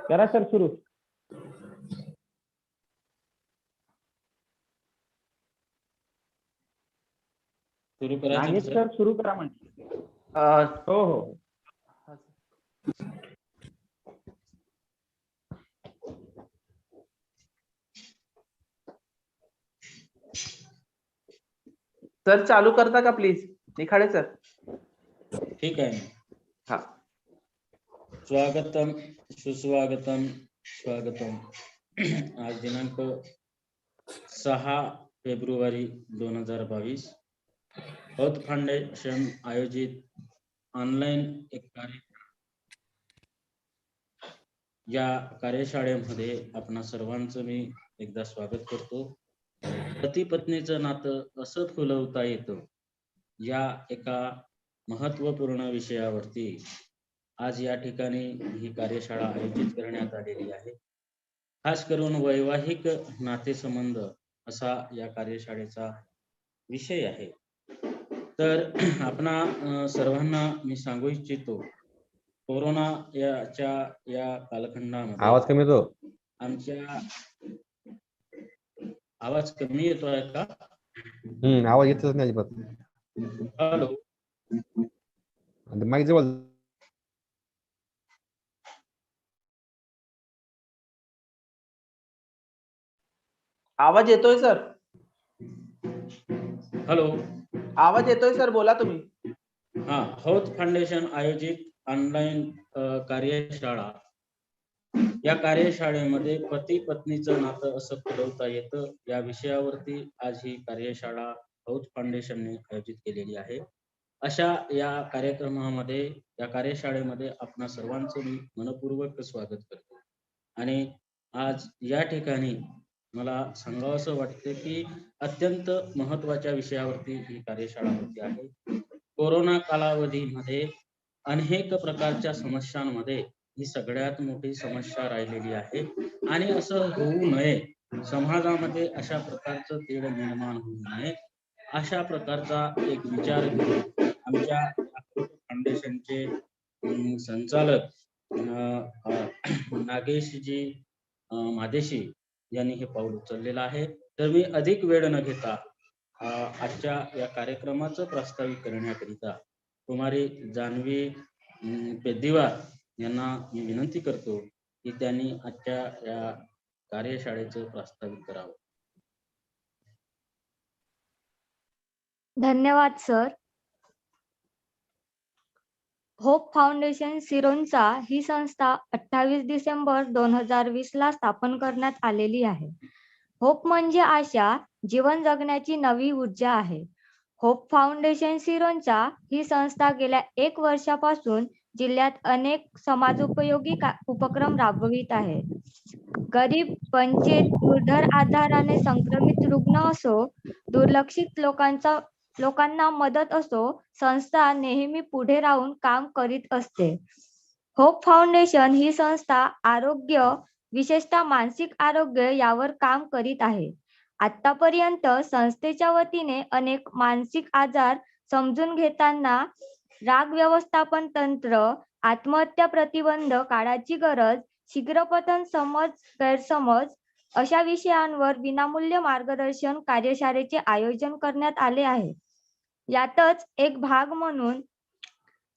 करा सर सुरू. सुरू करायचं नागेश सर. सर सुरू करा म्हणजे. हो हो. सर चालू करता का प्लीज निखाडे सर. ठीक आहे. हा. स्वागतम सुस्वागतम स्वागतम. आज दिनांक 6 फेब्रुवारी 2022 हौत फाउंडेशन आयोजित ऑनलाईन एक या कार्यशाळेमध्ये आपणा सर्वांचं मी एकदा स्वागत करतो. पती पत्नीचं नातं असं फुलवता येतं या एका महत्वपूर्ण विषयावरती आज या ठिकाणी ही कार्यशाळा आयोजित करण्यात आलेली आहे. खास करून वैवाहिक नातेसंबंध असा या कार्यशाळेचा विषय आहे. तर आपणा सर्वांना मी सांगू इच्छितो, कोरोना या कालखंडामध्ये आवाज कमी येतो. आमच्या आवाज कमी येतोय का? आवाज येतच नाही अजिबात. हॅलो. माईक जवळ. आवाज येतोय सर. हॅलो. आवाज येतोय सर, बोला तुम्ही. हा. हौत फाउंडेशन आयोजित ऑनलाईन कार्यशाळा. या कार्यशाळेमध्ये पती पत्नीचं नातं असं फुलवता येतं या विषयावरती आज ही कार्यशाळा हौत फाउंडेशनने आयोजित केलेली आहे. अशा या कार्यक्रमामध्ये या कार्यशाळेमध्ये आपणा सर्वांचं मी मनपूर्वक स्वागत करतो. आणि आज या ठिकाणी मला सांगावंसं वाटतं की अत्यंत महत्वाच्या विषयावरती ही कार्यशाळा होती आहे. कोरोना कालावधीमध्ये अनेक प्रकारच्या समस्यांमध्ये ही सगळ्यात मोठी समस्या राहिलेली आहे आणि असं होऊ नये, समाजामध्ये अशा प्रकारचं तेढ निर्माण होऊ नये अशा प्रकारचा एक विचार घेऊन आमच्या फाउंडेशनचे संचालक नागेशजी मादेशी यांनी हे पाऊल उचललेलं आहे. तर मी अधिक वेळ न घेता आजच्या या कार्यक्रमाचं प्रास्ताविक करण्याकरिता कुमारी जान्हवी पेद्दीवार यांना मी विनंती करतो की त्यांनी आजच्या या कार्यशाळेचं प्रास्ताविक करावं. धन्यवाद सर. होप फाउंडेशन सिरोंचा ही संस्था 28 डिसेंबर 2020 ला स्थापन करण्यात आलेली आहे. होप म्हणजे आशा, जीवन जगण्याची नवी ऊर्जा आहे. होप फाउंडेशन सिरोंचा ही संस्था गेल्या 1 वर्षापासून जिल्ह्यात अनेक समाजोपयोगी उपक्रम राबवित आहे. गरीब, वंचित, दुर्धर आजाराने संक्रमित रुग्ण असो, दुर्लक्षित लोकांना मदत असो, संस्था नेहमी पुढे राहून काम करीत असते. होप फाउंडेशन ही संस्था आरोग्य, विशेषतः मानसिक आरोग्य यावर काम करीत आहे. आतापर्यंत संस्थेच्या वतीने अनेक मानसिक आजार समजून घेताना राग व्यवस्थापन तंत्र, आत्महत्या प्रतिबंध, काळाची गरज, शीघ्रपतन समज गैरसमज अशा विषयांवर विनामूल्य मार्गदर्शन कार्यशाळेचे आयोजन करण्यात आले आहे. यातच एक भाग म्हणून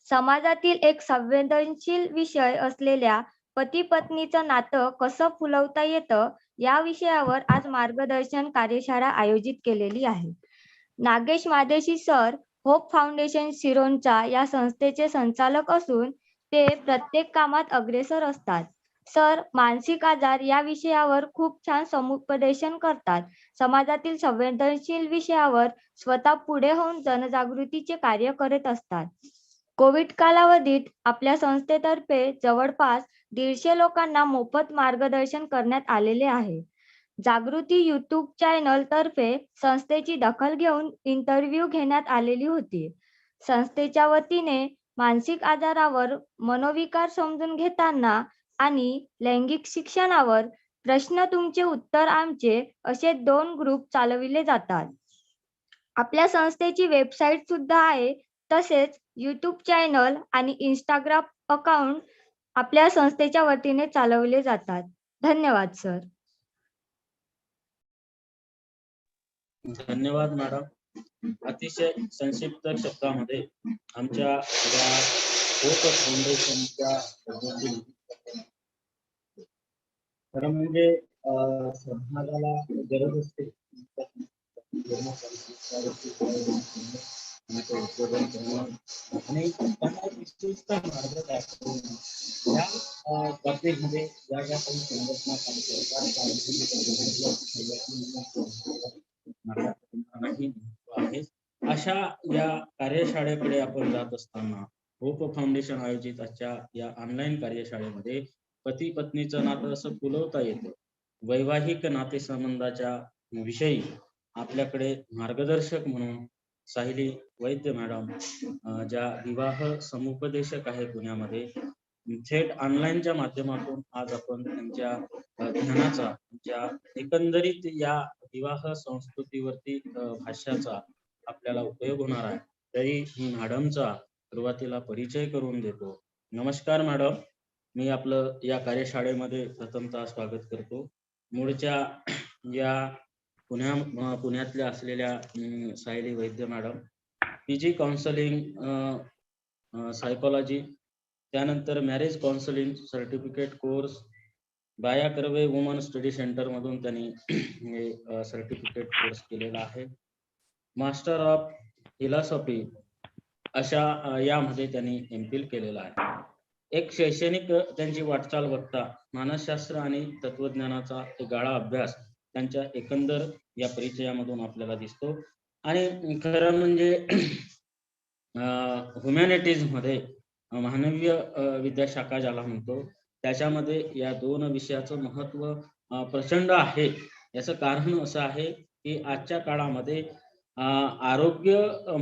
समाजातील एक संवेदनशील विषय असलेल्या पती पत्नीचं नातं कसं फुलवता येतं या विषयावर आज मार्गदर्शन कार्यशाळा आयोजित केलेली आहे. Nagesh Madeshi sir Hope Foundation Sironcha या संस्थेचे संचालक असून ते प्रत्येक कामात अग्रेसर असतात. सर मानसिक आजार या विषयावर खूप छान समुपदेशन करतात. समाजातील संवेदनशील विषयावर स्वतः पुढे होऊन जनजागृतीचे कार्य करत असतात. कोविड कालावधीत आपल्या संस्थेतर्फे जवळपास 150 लोकांना मोफत मार्गदर्शन करण्यात आलेले आहे. जागृती YouTube चॅनल तर्फे संस्थेची दखल घेऊन इंटरव्ह्यू घेण्यात आलेली होती. संस्थेच्या वतीने मानसिक आजारावर, मनोविकार समजून घेताना आणि लैंगिक शिक्षणावर प्रश्न तुमचे उत्तर आमचे असे 2 ग्रुप चालविले जातात. आपल्या संस्थेची वेबसाईट सुद्धा आहे. तसेच YouTube चॅनल आणि Instagram अकाउंट आपल्या संस्थेच्या वतीने चालवले जातात. धन्यवाद सर. धन्यवाद मॅडम. अतिशय संक्षिप्त शब्दामध्ये आमच्या या होप फाउंडेशनच्या पद्धतीने खरं म्हणजे समाजाला गरज असते आणि त्यांना विशिष्ट मार्ग दाखवून या बाबतीमध्ये ज्या ज्या काही संघटना आहे अशा या कार्यशाळेकडे आपण जात असताना होप फाउंडेशन आयोजित आजच्या या ऑनलाईन कार्यशाळेमध्ये पती पत्नीचं नातं असं फुलवता येतं. वैवाहिक नातेसंबंधाच्या विषयी आपल्याकडे मार्गदर्शक म्हणून सायली वैद्य मॅडम ज्या विवाह समुपदेशक आहे पुण्यामध्ये, थेट ऑनलाईनच्या माध्यमातून आज आपण त्यांच्या ज्ञानाचा ज्या एकंदरीत या विवाह संस्कृतीवरती भाष्याचा आपल्याला उपयोग होणार आहे, तरी मी मॅडमचा सुरुवातीला परिचय करून देतो. नमस्कार मॅडम, मी आपलं या कार्यशाळेमध्ये प्रथमतः स्वागत करतो. मूळच्या या पुण्यातल्या असलेल्या सायली वैद्य मॅडम PG काउन्सिलिंग सायकोलॉजी, त्यानंतर मॅरेज काउन्सिलिंग सर्टिफिकेट कोर्स बाया कर्वे वुमन स्टडी सेंटर मधून त्यांनी हे सर्टिफिकेट कोर्स केलेला आहे. मास्टर ऑफ फिलॉसॉफी अशा यामध्ये त्यांनी MPhil केलेला आहे. एक शैक्षणिक त्यांची वाटचाल बघता मानसशास्त्र आणि तत्वज्ञानाचा एक गाढा अभ्यास त्यांच्या एकंदर या परिचयामधून आपल्याला दिसतो. आणि खरं म्हणजे ह्युमॅनिटीज मध्ये मानवीय विद्याशाखा ज्याला म्हणतो, त्याच्यामध्ये या दोन विषयाचं महत्व प्रचंड आहे. याचं कारण असं आहे की आजच्या काळामध्ये आरोग्य,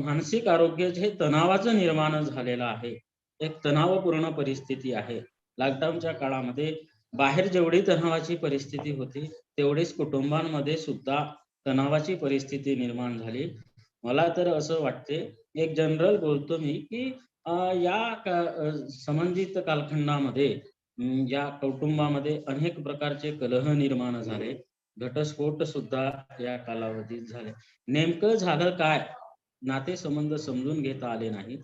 मानसिक आरोग्य जे तणावाचं निर्माण झालेलं आहे, एक तणावपूर्ण परिस्थिती आहे. लॉकडाऊनच्या काळामध्ये बाहेर जेवढी तणावाची परिस्थिती होती, तेवढीच कुटुंबांमध्ये सुद्धा तणावाची परिस्थिती निर्माण झाली. मला तर असं वाटते, एक जनरल बोलतो मी की या संबंधित कालखंडामध्ये या कुटुंबामध्ये अनेक प्रकारचे कलह निर्माण झाले, घटस्फोट सुद्धा या कालावधीत झाले. नेमकं झालं काय? नातेसंबंध समजून घेता आले नाही.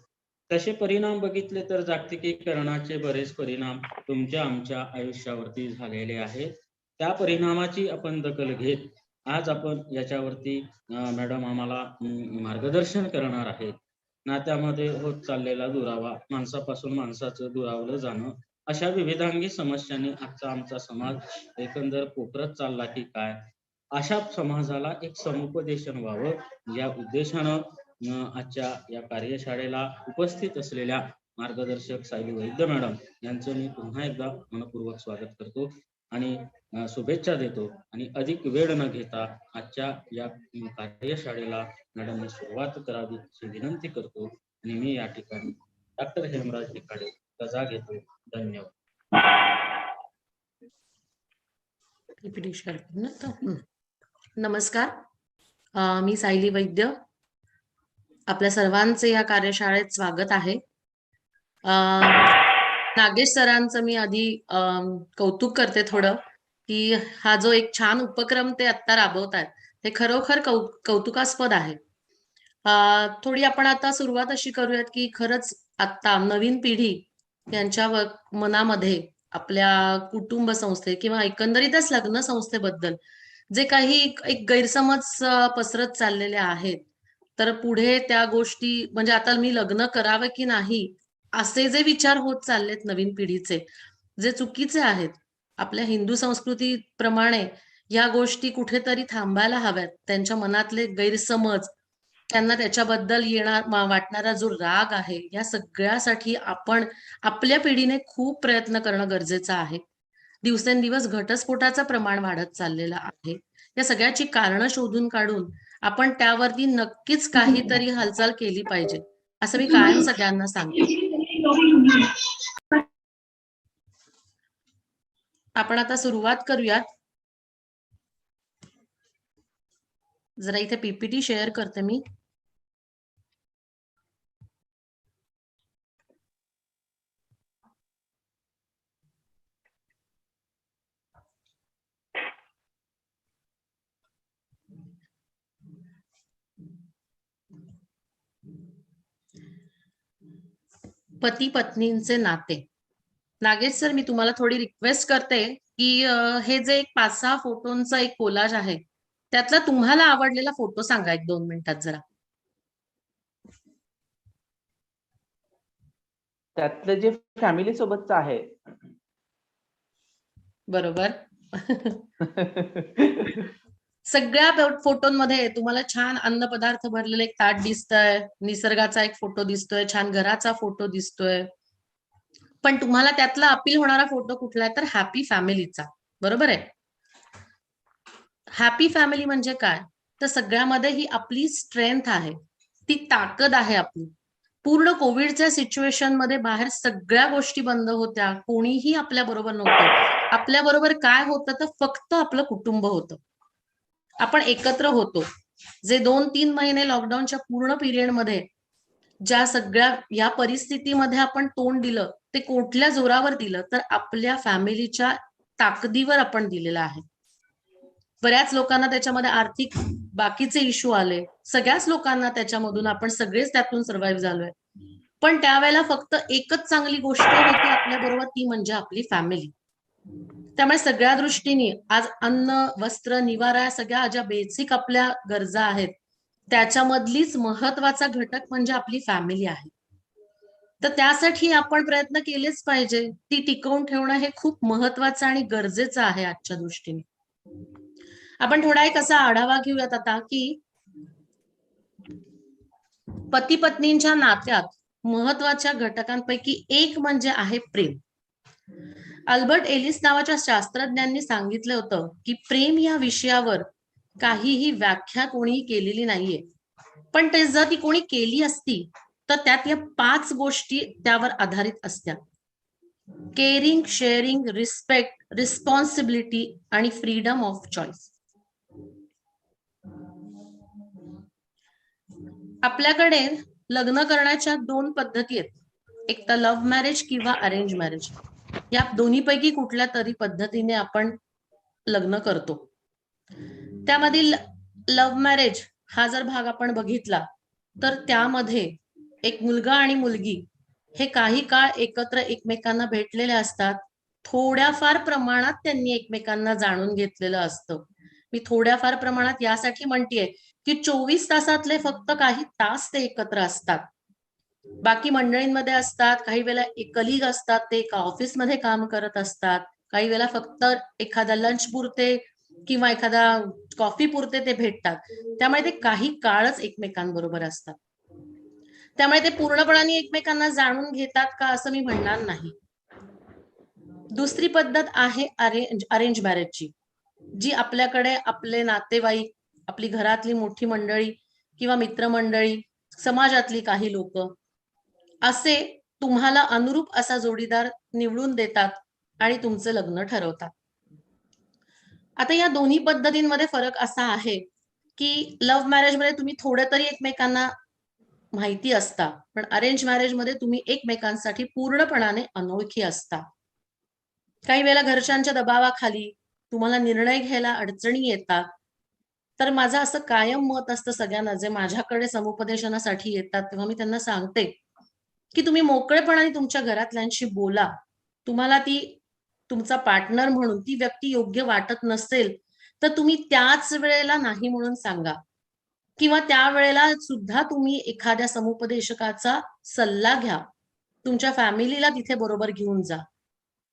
तसे परिणाम बघितले तर जागतिकीकरणाचे बरेच परिणाम तुमच्या आमच्या आयुष्यावरती झालेले आहेत. त्या परिणामाची आपण दखल घेत आज आपण याच्यावरती मॅडम आम्हाला मार्गदर्शन करणार आहेत. नात्यामध्ये होत चाललेला दुरावा, माणसापासून माणसाचं दुरावलं जाणं, अशा विविधांगी समस्यांनी आजचा आमचा समाज एकंदर पोखरत चालला की काय, अशा समाजाला एक समुपदेशन व्हावं या उद्देशानं आजच्या या कार्यशाळेला उपस्थित असलेल्या मार्गदर्शक सायली वैद्य मॅडम यांचं मी पुन्हा एकदा मनपूर्वक स्वागत करतो आणि शुभेच्छा देतो. आणि अधिक वेळ न घेता आजच्या या कार्यशाळेला मॅडमने सुरुवात करावी अशी विनंती करतो आणि मी या ठिकाणी डॉक्टर हेमराज निखाडे रजा घेतो. धन्यवाद. नमस्कार, मी सायली वैद्य. आपल्या सर्वांचे या कार्यशाळेत स्वागत आहे. नागेश सरांचं मी आधी कौतुक करते थोडं, की हा जो एक छान उपक्रम ते आता राबवतात ते खरोखर कौतुकास्पद आहे. थोडी आपण आता सुरुवात अशी करूयात की खरंच आता नवीन पिढी यांच्या मनामध्ये आपल्या कुटुंब संस्थे किंवा एकंदरीतच लग्न संस्थेबद्दल जे काही एक गैरसमज पसरत चाललेले आहेत, तर पुढे त्या गोष्टी म्हणजे आता मी लग्न करावं की नाही असे जे विचार होत चाललेत नवीन पिढीचे, जे चुकीचे आहेत. आपल्या हिंदू संस्कृतीप्रमाणे या गोष्टी कुठेतरी थांबायला हव्यात. त्यांच्या मनातले गैरसमज, त्यांना त्याच्याबद्दल वाटणारा जो राग आहे, या सगळ्यासाठी आपण आपल्या पिढीने खूप प्रयत्न करणं गरजेचं आहे. दिवसेंदिवस घटस्फोटाचं प्रमाण वाढत चाललेलं आहे. या सगळ्याची कारणं शोधून काढून आपण त्यावरती नक्कीच काहीतरी हालचाल केली पाहिजे, असं मी कायम सगळ्यांना सांगते. आपण आता सुरुवात करूयात. जरा इथे PPT शेअर करते मी. पती पत्नींचे नाते. नागेश सर, मी तुम्हाला थोडी रिक्वेस्ट करते की हे जे एक 5-6 फोटोंचा एक कोलाज आहे, त्यातला तुम्हाला आवडलेला फोटो सांगा 1-2 मिनिटात जरा. त्यातलं जे फॅमिली सोबतचं आहे. बरोबर. सगळ्या फोटोंमध्ये तुम्हाला छान अन्न पदार्थ भरलेलं एक ताट दिसतंय, निसर्गाचा एक फोटो दिसतोय, छान घराचा फोटो दिसतोय. पण तुम्हाला त्यातला अपील होणारा फोटो कुठला आहे तर हॅपी फॅमिलीचा. बरोबर आहे. हॅपी फॅमिली म्हणजे काय तर सगळ्यामध्ये ही आपली स्ट्रेंथ आहे, ती ताकद आहे आपली. पूर्ण कोविडच्या सिच्युएशन मध्ये बाहेर सगळ्या गोष्टी बंद होत्या, कोणीही आपल्या बरोबर नव्हतं. आपल्या बरोबर काय होतं तर फक्त आपलं कुटुंब होतं. आपण एकत्र होतो. जे 2-3 महिने लॉकडाऊनच्या पूर्ण पिरियड मध्ये ज्या सगळ्या या परिस्थितीमध्ये आपण तोंड दिलं ते कुठल्या जोरावर दिलं तर आपल्या फॅमिलीच्या ताकदीवर आपण दिलेलं आहे. बऱ्याच लोकांना त्याच्यामध्ये आर्थिक बाकीचे इश्यू आले, सगळ्याच लोकांना त्याच्यामधून आपण सगळेच त्यातून सर्व्हाइव्ह झालोय. पण त्यावेळेला फक्त एकच चांगली गोष्ट होती आपल्या बरोबर, ती म्हणजे आपली फॅमिली. त्यामुळे सगळ्या दृष्टीने आज अन्न, वस्त्र, निवारा सगळ्या ज्या बेसिक आपल्या गरजा आहेत त्याच्यामधलीच महत्वाचा घटक म्हणजे आपली फॅमिली आहे. तर त्यासाठी आपण प्रयत्न केलेच पाहिजे. ती टिकवून ठेवणं हे खूप महत्वाचं आणि गरजेचं आहे आजच्या दृष्टीने. आपण थोडा एक असा आढावा घेऊयात आता की पती पत्नींच्या नात्यात महत्वाच्या घटकांपैकी एक म्हणजे आहे प्रेम. अल्बर्ट एलिस नावाच्या शास्त्रज्ञांनी सांगितलं होतं की प्रेम या विषयावर काहीही व्याख्या कोणीही केलेली नाहीये, पण ते जर ती कोणी केली असती तर त्यात या 5 गोष्टी त्यावर आधारित असत्या: केअरिंग, शेअरिंग, रिस्पेक्ट, रिस्पॉन्सिबिलिटी आणि फ्रीडम ऑफ चॉईस. आपल्याकडे लग्न करण्याच्या 2 पद्धती आहेत, एक तर लव्ह मॅरेज किंवा अरेंज मॅरेज. या दोन्हीपैकी कुठल्या तरी पद्धतीने आपण लग्न करतो. त्यामधील लव्ह मॅरेज हा जर भाग आपण बघितला तर त्यामध्ये एक मुलगा आणि मुलगी हे काही काळ एकत्र एकमेकांना भेटलेले असतात. थोड्याफार प्रमाणात त्यांनी एकमेकांना जाणून घेतलेलं असतं. मी थोड्याफार प्रमाणात यासाठी म्हणतेय की 24 तासातले फक्त काही तास ते एकत्र असतात. बाकी मंडळींमध्ये असतात, काही वेळेला एक कलिग असतात, ते एका ऑफिसमध्ये काम करत असतात, काही वेळेला फक्त एखादा लंच पुरते किंवा एखादा कॉफी पुरते ते भेटतात. त्यामुळे ते काही काळच एकमेकांबरोबर असतात. त्यामुळे ते पूर्णपणाने एकमेकांना जाणून घेतात का असं मी म्हणणार नाही. दुसरी पद्धत आहे अरेंज मॅरेजची, जी आपल्याकडे आपले नातेवाईक, आपली घरातली मोठी मंडळी किंवा मित्रमंडळी, समाजातली काही लोक असे तुम्हाला अनुरूप असा जोडीदार निवडून देतात आणि तुमचं लग्न ठरवतात. आता या दोन्ही पद्धतींमध्ये फरक असा आहे की लव्ह मॅरेज मध्ये तुम्ही थोडं तरी एकमेकांना माहिती असता, पण अरेंज मॅरेज मध्ये तुम्ही एकमेकांसाठी पूर्णपणाने अनोळखी असता. काही वेळेला घरच्यांच्या दबावाखाली तुम्हाला निर्णय घ्यायला अडचणी येतात. तर माझं असं कायम मत असतं सगळ्यांना जे माझ्याकडे समुपदेशनासाठी येतात तेव्हा मी त्यांना सांगते की तुम्ही मोकळेपणाने तुमच्या घरातल्यांशी बोला. तुम्हाला ती तुमचा पार्टनर म्हणून ती व्यक्ती योग्य वाटत नसेल तर तुम्ही त्याच वेळेला नाही म्हणून सांगा, किंवा त्यावेळेला सुद्धा तुम्ही एखाद्या समुपदेशकाचा सल्ला घ्या. तुमच्या फॅमिलीला तिथे बरोबर घेऊन जा.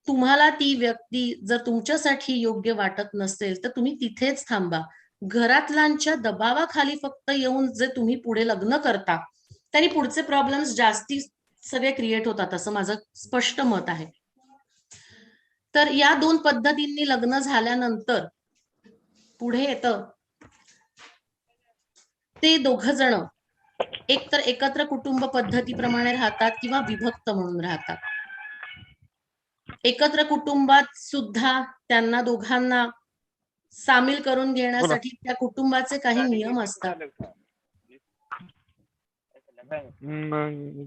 तुम्हाला ती व्यक्ती जर तुमच्यासाठी योग्य वाटत नसेल तर तुम्ही तिथेच थांबा. घरातल्यांच्या दबावाखाली फक्त येऊन जे तुम्ही पुढे लग्न करता त्यांनी पुढचे प्रॉब्लेम्स जास्ती सगळे क्रिएट होतात, असं माझं स्पष्ट मत आहे. तर या 2 पद्धतींनी लग्न झाल्यानंतर पुढे येतं ते दोघं जण एकतर एकत्र कुटुंब पद्धतीप्रमाणे राहतात किंवा विभक्त म्हणून राहतात. एकत्र कुटुंबात सुद्धा त्यांना दोघांना सामील करून घेण्यासाठी त्या कुटुंबाचे काही नियम असतात.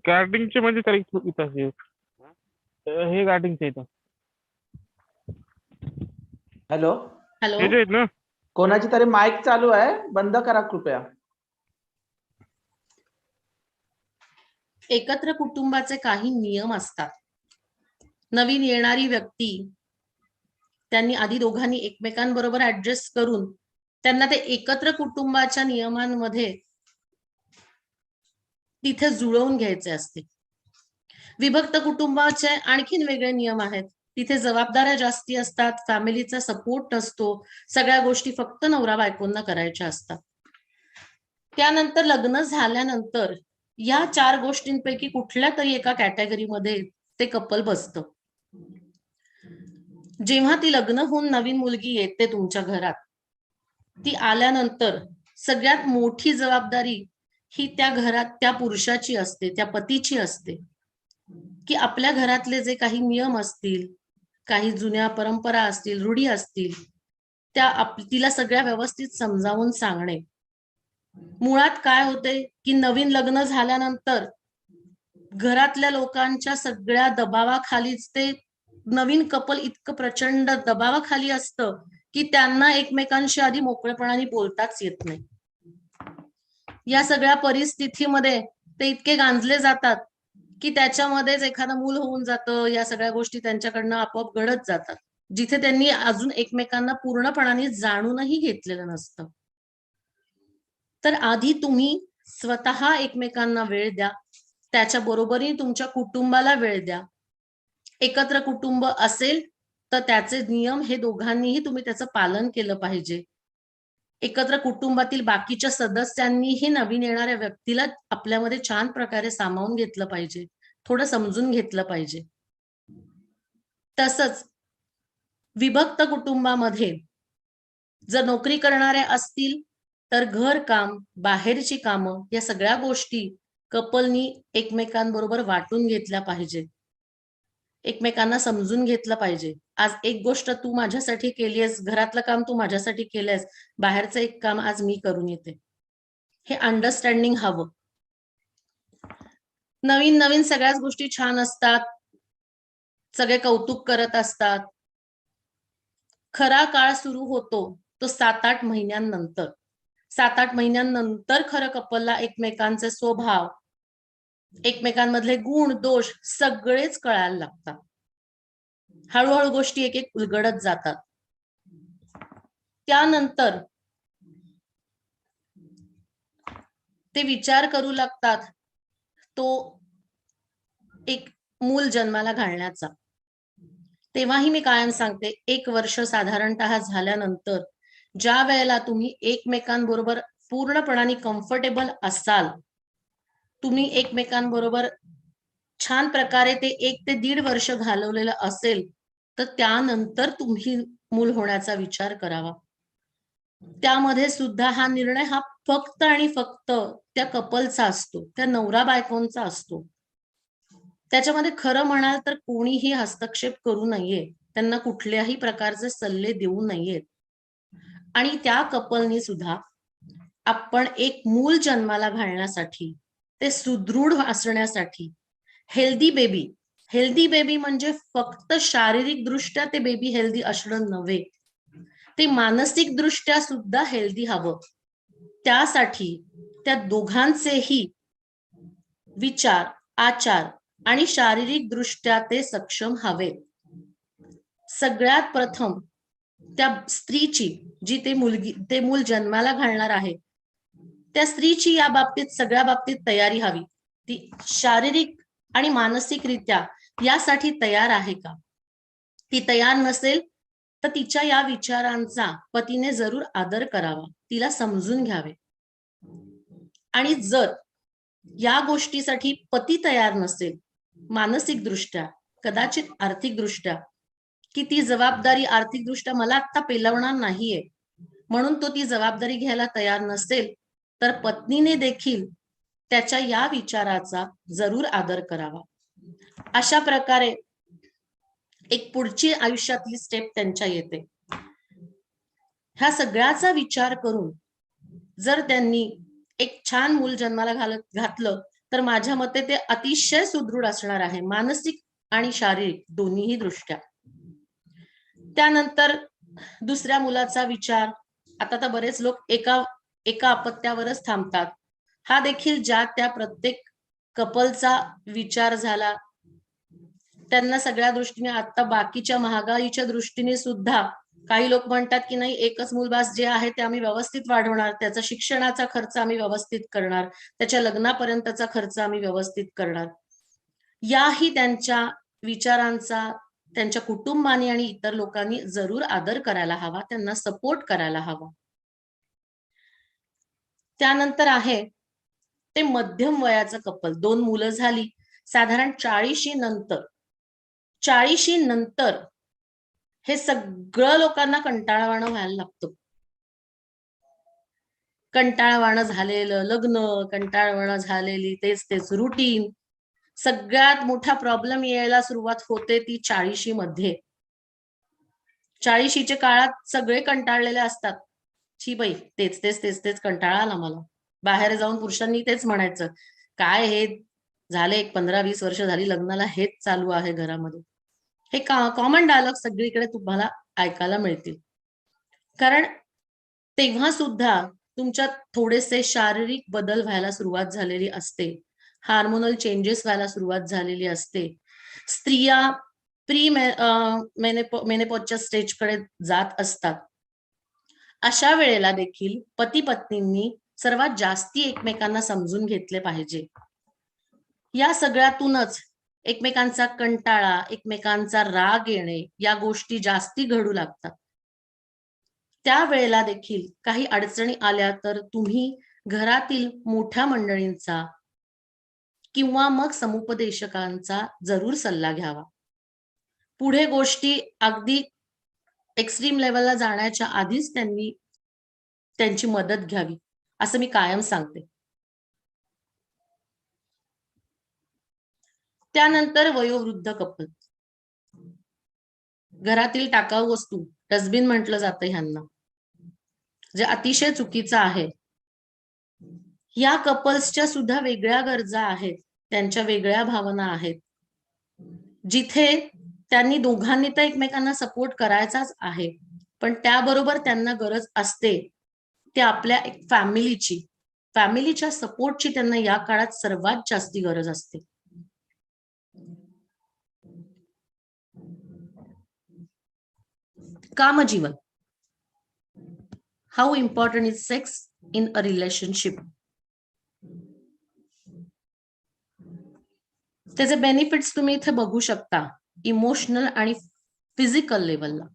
गार्डिंगचे म्हणजे तरी इथं हे गार्डिंगचे इथं हॅलो, हॅलो, हे जे आहेत ना, कोणाची तरी माईक चालू आहे, बंद करा कृपया. एकत्र कुटुंबाचे काही नियम असतात. नवीन येणारी व्यक्ती त्यांनी आधी दोघांनी एकमेकांबरोबर ऍडजस्ट करून त्यांना ते एकत्र कुटुंबाच्या नियमांमध्ये तिथे जुळवून घ्यायचे असते. विभक्त कुटुंबाचे आणखीन वेगळे नियम आहेत. तिथे जबाबदाऱ्या जास्ती असतात, फॅमिलीचा सपोर्ट नसतो, सगळ्या गोष्टी फक्त नवरा बायकोंना करायच्या असतात. त्यानंतर लग्न झाल्यानंतर या 4 गोष्टींपैकी कुठल्या तरी एका कॅटेगरीमध्ये ते कपल बसतं. जेव्हा ती लग्न होऊन नवीन मुलगी येते तुमच्या घरात, ती आल्यानंतर सगळ्यात मोठी जबाबदारी ही त्या घरात त्या पुरुषाची असते, त्या पतीची असते, की आपल्या घरातले जे काही नियम असतील, काही जुन्या परंपरा असतील, रूढी असतील, त्या तिला सगळ्या व्यवस्थित समजावून सांगणे. मुळात काय होते की नवीन लग्न झाल्यानंतर घरातल्या लोकांच्या सगळ्या दबावाखालीच ते नवीन कपल इतकं प्रचंड दबावाखाली असतं की त्यांना एकमेकांशी आधी मोकळेपणाने बोलताच येत नाही. या सगळ्या परिस्थितीमध्ये ते इतके गांजले जातात की त्याच्यामध्येच एखादं मूल होऊन जातं. या सगळ्या गोष्टी त्यांच्याकडनं आपोआप घडत जातात, जिथे त्यांनी अजून एकमेकांना पूर्णपणाने जाणूनही घेतलेलं नसतं. तर आधी तुम्ही स्वतः एकमेकांना वेळ द्या, त्याच्या बरोबरीने तुमच्या कुटुंबाला वेळ द्या. एकत्र कुटुंब असेल तर त्याचे नियम हे दोघांनीही तुम्ही त्याचं पालन केलं पाहिजे. एकत्र कुटुंबातील बाकीच्या सदस्यांनीही नवीन येणाऱ्या व्यक्तीला आपल्यामध्ये छान प्रकारे सामावून घेतलं पाहिजे, थोडं समजून घेतलं पाहिजे. तसंच विभक्त कुटुंबामध्ये जर नोकरी करणारे असतील तर घरकाम, बाहेरची कामं या सगळ्या गोष्टी कपलनी एकमेकांबरोबर वाटून घेतल्या पाहिजे. एकमेकांना समजून घेतलं पाहिजे. आज एक गोष्ट तू माझ्यासाठी केलीयस, घरातलं काम तू माझ्यासाठी केलंयस, बाहेरचं एक काम आज मी करून येते, हे अंडरस्टँडिंग हवं. नवीन नवीन सगळ्याच गोष्टी छान असतात, सगळे कौतुक करत असतात. खरा काळ सुरू होतो तो 7-8 महिन्यांनंतर. 7-8 महिन्यांनंतर खरं कपलला एकमेकांचे स्वभाव, एकमेकांमधले गुण दोष सगळेच कळायला लागतात. हळूहळू गोष्टी एक एक उलगडत जातात. त्यानंतर ते विचार करू लागतात तो एक मूल जन्माला घालण्याचा. तेव्हाही मी कायम सांगते, 1 वर्ष साधारणतः झाल्यानंतर ज्या वेळेला तुम्ही एकमेकांबरोबर पूर्णपणाने कम्फर्टेबल असाल, तुम्ही एकमेकांबरोबर छान प्रकारे ते 1 ते 1.5 वर्ष घालवलेलं असेल तर त्यानंतर तुम्ही मूल होण्याचा विचार करावा. त्यामध्ये सुद्धा हा निर्णय हा फक्त आणि फक्त त्या कपलचा असतो, त्या नवरा बायकोंचा असतो. त्याच्यामध्ये खरं म्हणाल तर कोणीही हस्तक्षेप करू नये, त्यांना कुठल्याही प्रकारचे सल्ले देऊ नयेत. आणि त्या कपलनी सुद्धा आपण एक मूल जन्माला घालण्यासाठी, ते सुदृढ असण्यासाठी, हेल्दी बेबी म्हणजे फक्त शारीरिक दृष्ट्या ते बेबी हेल्दी असणं नव्हे, ते मानसिक दृष्ट्या सुद्धा हेल्दी हवं. त्यासाठी त्या दोघांचेही विचार, आचार आणि शारीरिक दृष्ट्या ते सक्षम हवे. सगळ्यात प्रथम त्या स्त्रीची, जी ते मूल जन्माला घालणार आहे, त्या स्त्रीची या बाबतीत सगळ्या बाबतीत तयारी हवी. ती शारीरिक आणि मानसिकरित्या यासाठी तयार आहे का? ती तयार नसेल तर तिच्या या विचारांचा पतीने जरूर आदर करावा, तिला समजून घ्यावे. आणि जर या गोष्टीसाठी पती तयार नसेल, मानसिक दृष्ट्या, कदाचित आर्थिक दृष्ट्या, की ती जबाबदारी आर्थिक दृष्ट्या मला आता पेलवणार नाहीये म्हणून तो ती जबाबदारी घ्यायला तयार नसेल, तर पत्नीने देखील त्याच्या या विचाराचा जरूर आदर करावा. अशा प्रकारे एक पुढची आयुष्यातली स्टेप त्यांच्या येते. ह्या सगळ्याचा विचार करून जर त्यांनी एक छान मूल जन्माला घातलं तर माझ्या मते ते अतिशय सुदृढ असणार आहे, मानसिक आणि शारीरिक दोन्हीही दृष्ट्या. त्यानंतर दुसऱ्या मुलाचा विचार. आता तर बरेच लोक एका अपत्यावरच थांबतात. हा देखील ज्या त्या प्रत्येक कपलचा विचार झाला, त्यांना सगळ्या दृष्टीने आता बाकीच्या महागाईच्या दृष्टीने सुद्धा काही लोक म्हणतात की नाही एकच मूलबास जे आहे ते आम्ही व्यवस्थित वाढवणार, त्याचा शिक्षणाचा खर्च आम्ही व्यवस्थित करणार, त्याच्या लग्नापर्यंतचा खर्च आम्ही व्यवस्थित करणार. याही त्यांच्या विचारांचा त्यांच्या कुटुंबाने आणि इतर लोकांनी जरूर आदर करायला हवा, त्यांना सपोर्ट करायला हवा. त्यानंतर आहे ते मध्यम वयाचं कपल, 2 मुलं झाली, साधारण 40 नंतर. 40 नंतर हे सगळं लोकांना कंटाळवाणं व्हायला लागतं. कंटाळवाणं झालेलं लग्न, कंटाळवाणं झालेली तेच तेच रुटीन. सगळ्यात मोठा प्रॉब्लेम यायला सुरुवात होते ती 40 मध्ये. 40च्या काळात सगळे कंटाळलेले असतात. छी बाई, तेच तेच तेच तेच कंटाळा आला मला. बाहेर जाऊन पुरुषांनी तेच म्हणायचं, काय हे झाले 15-20 वर्ष झाली लग्नाला, हेच चालू आहे घरामध्ये. हे कॉमन डायलॉग सगळीकडे तुम्हाला ऐकायला मिळतील. कारण तेव्हा सुद्धा तुमच्यात थोडेसे शारीरिक बदल व्हायला सुरुवात झालेली असते, हार्मोनल चेंजेस व्हायला सुरुवात झालेली असते. स्त्रिया मेनोपॉजच्या स्टेजकडे जात असतात. अशा वेळेला देखील पती पत्नींनी सर्वात जास्ती एकमेकांना समजून घेतले पाहिजे. या सगळ्यातूनच एकमेकांचा कंटाळा, एकमेकांचा राग येणे या गोष्टी जास्ती घडू लागतात. त्यावेळेला देखील काही अडचणी आल्या तर तुम्ही घरातील मोठ्या मंडळींचा किंवा मग समुपदेशकांचा जरूर सल्ला घ्यावा. पुढे गोष्टी अगदी एक्स्ट्रीम लेवलला जाण्याच्या आधीच त्यांनी त्यांची मदत घ्यावी, असं मी कायम सांगते. त्यानंतर वयोवृद्ध कपल, घरातील टाकाऊ वस्तू, डस्टबिन म्हटलं जातं ह्यांना, जे अतिशय चुकीचं आहे. या कपल्सच्या सुद्धा वेगळ्या गरजा आहेत, त्यांच्या वेगळ्या भावना आहेत, जिथे त्यांनी दोघांनी तर एकमेकांना सपोर्ट करायचाच आहे, पण त्याबरोबर त्यांना गरज असते ते आपल्या एक फॅमिलीच्या सपोर्टची त्यांना या काळात सर्वात जास्ती गरज असते. कामजीवन, how important is sex in a relationship. त्याचे बेनिफिट्स तुम्ही इथे बघू शकता, इमोशनल आणि फिजिकल लेवलला.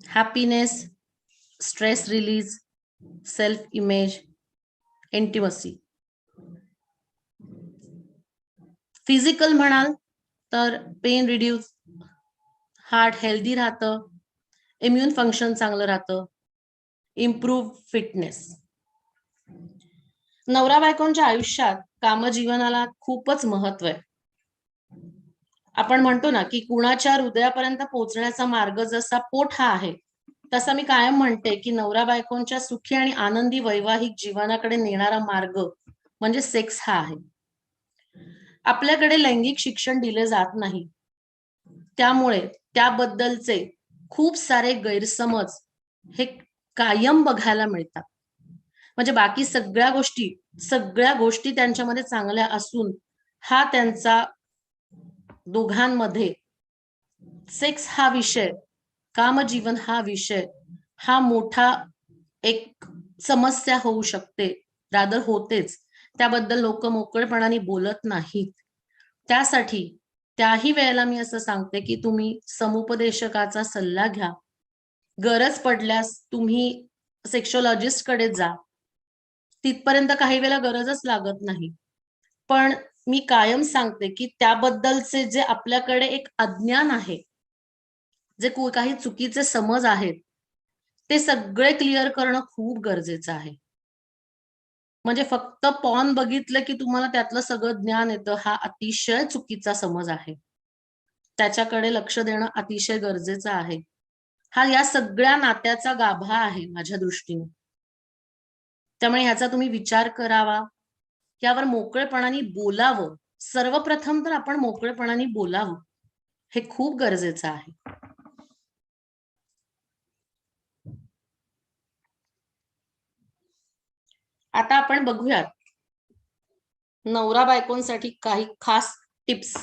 Happiness, stress release, self image, intimacy. Physical म्हणाल तर पेन रिड्यूस, हार्ट हेल्दी राहतं, इम्युन फंक्शन चांगलं राहतं, इम्प्रूव्ह फिटनेस. नवरा बायकोंच्या आयुष्यात कामजीवनाला खूपच महत्व आहे. आपण म्हणतो ना की कुणाच्या हृदयापर्यंत पोहोचण्याचा मार्ग जसा पोट हा आहे, तसा मी कायम म्हणते की नवरा बायकोंच्या सुखी आणि आनंदी वैवाहिक जीवनाकडे नेणारा मार्ग म्हणजे सेक्स हा आहे. आपल्याकडे लैंगिक शिक्षण दिले जात नाही, त्यामुळे त्याबद्दलचे खूप सारे गैरसमज हे कायम बघायला मिळतात. म्हणजे बाकी सगळ्या गोष्टी त्यांच्यामध्ये चांगल्या असून हा त्यांचा दोघांमध्ये सेक्स हा विषय, कामजीवन हा विषय हा मोठा एक समस्या होऊ शकते, रादर होतेच. त्याबद्दल लोक मोकळेपणाने बोलत नाहीत. त्यासाठी त्याही वेळेला मी असं सांगते की तुम्ही समुपदेशकाचा सल्ला घ्या. गरज पडल्यास तुम्ही सेक्शोलॉजिस्ट कडे जा. तिथपर्यंत काही वेळेला गरजच लागत नाही, पण मी कायम सांगते की त्याबद्दलचे जे आपल्याकडे एक अज्ञान आहे, जे काही चुकीचे समज आहेत, ते सगळे क्लिअर करणं खूप गरजेचं आहे. म्हणजे फक्त पॉर्न बघितलं की तुम्हाला त्यातलं सगळं ज्ञान येतं, हा अतिशय चुकीचा समज आहे. त्याच्याकडे लक्ष देणं अतिशय गरजेचं आहे. हा या सगळ्या नात्याचा गाभा आहे माझ्या दृष्टीने. त्यामुळे ह्याचा तुम्ही विचार करावा, यावर मोकळेपणाने बोलावं. सर्वप्रथम तर आपण मोकळेपणाने बोलावं, हे खूप गरजेचं आहे. आता आपण बघूयात नवरा बायकोंसाठी काही खास टिप्स.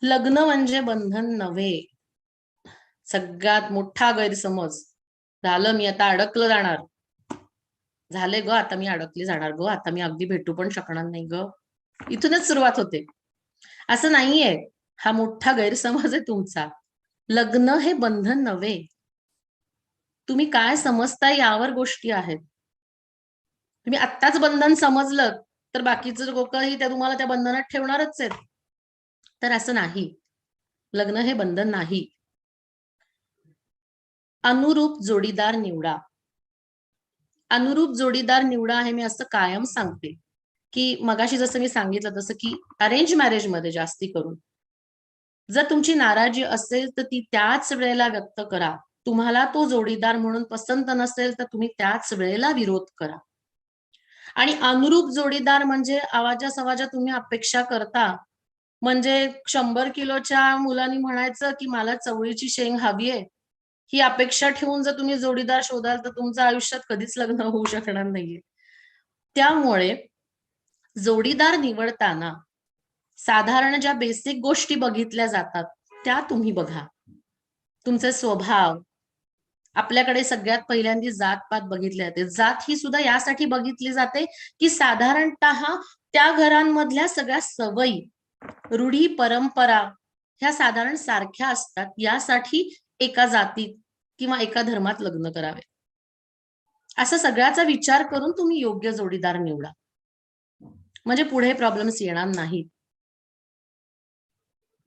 लग्न म्हणजे बंधन नव्हे. सगळ्यात मोठा गैरसमज. झालं मी आता अडकलं जाणार. झाले ग आता मी अडकली जाणार ग, आता मी अगदी भेटू पण शकणार नाही ग. इथूनच सुरुवात होते. असं नाहीये. हा मोठा गैरसमज आहे तुमचा. लग्न हे बंधन नव्हे. तुम्ही काय समजता यावर गोष्टी आहेत. तुम्ही आत्ताच बंधन समजलं तर बाकीचं लोकही त्या तुम्हाला त्या बंधनात ठेवणारच आहेत. तर असं नाही. लग्न हे बंधन नाही. अनुरूप जोडीदार निवडा. अनुरूप जोडीदार निवडा हे मी असं कायम सांगते की मगाशी जसं मी सांगितलं तसं की अरेंज मॅरेज मध्ये जास्ती करून जर तुमची नाराजी असेल तर ती त्याच वेळेला व्यक्त करा. तुम्हाला तो जोडीदार म्हणून पसंत नसेल तर तुम्ही त्याच वेळेला विरोध करा. आणि अनुरूप जोडीदार म्हणजे आवाजा सवाजा तुम्ही अपेक्षा करता. म्हणजे 100 किलोच्या मुलांनी म्हणायचं की मला चवळीची शेंग हवी आहे, ही अपेक्षा ठेवून जर तुम्ही जोडीदार शोधाल तर तुमचं आयुष्यात कधीच लग्न होऊ शकणार नाहीये. त्यामुळे जोडीदार निवडताना साधारण ज्या बेसिक गोष्टी बघितल्या जातात त्या तुम्ही बघा. तुमचे स्वभाव. आपल्याकडे सगळ्यात पहिल्यांदा जातपात बघितली जाते. जात ही सुद्धा यासाठी बघितली जाते की साधारणतः त्या घरांमधल्या सगळ्या सवयी, रूढी, परंपरा ह्या साधारण सारख्या असतात. यासाठी एका जातीत किंवा एका धर्मात लग्न करावे. असा सगळ्याचा विचार करून तुम्ही योग्य जोडीदार निवडा. म्हणजे पुढे प्रॉब्लेम्स येणार नाहीत.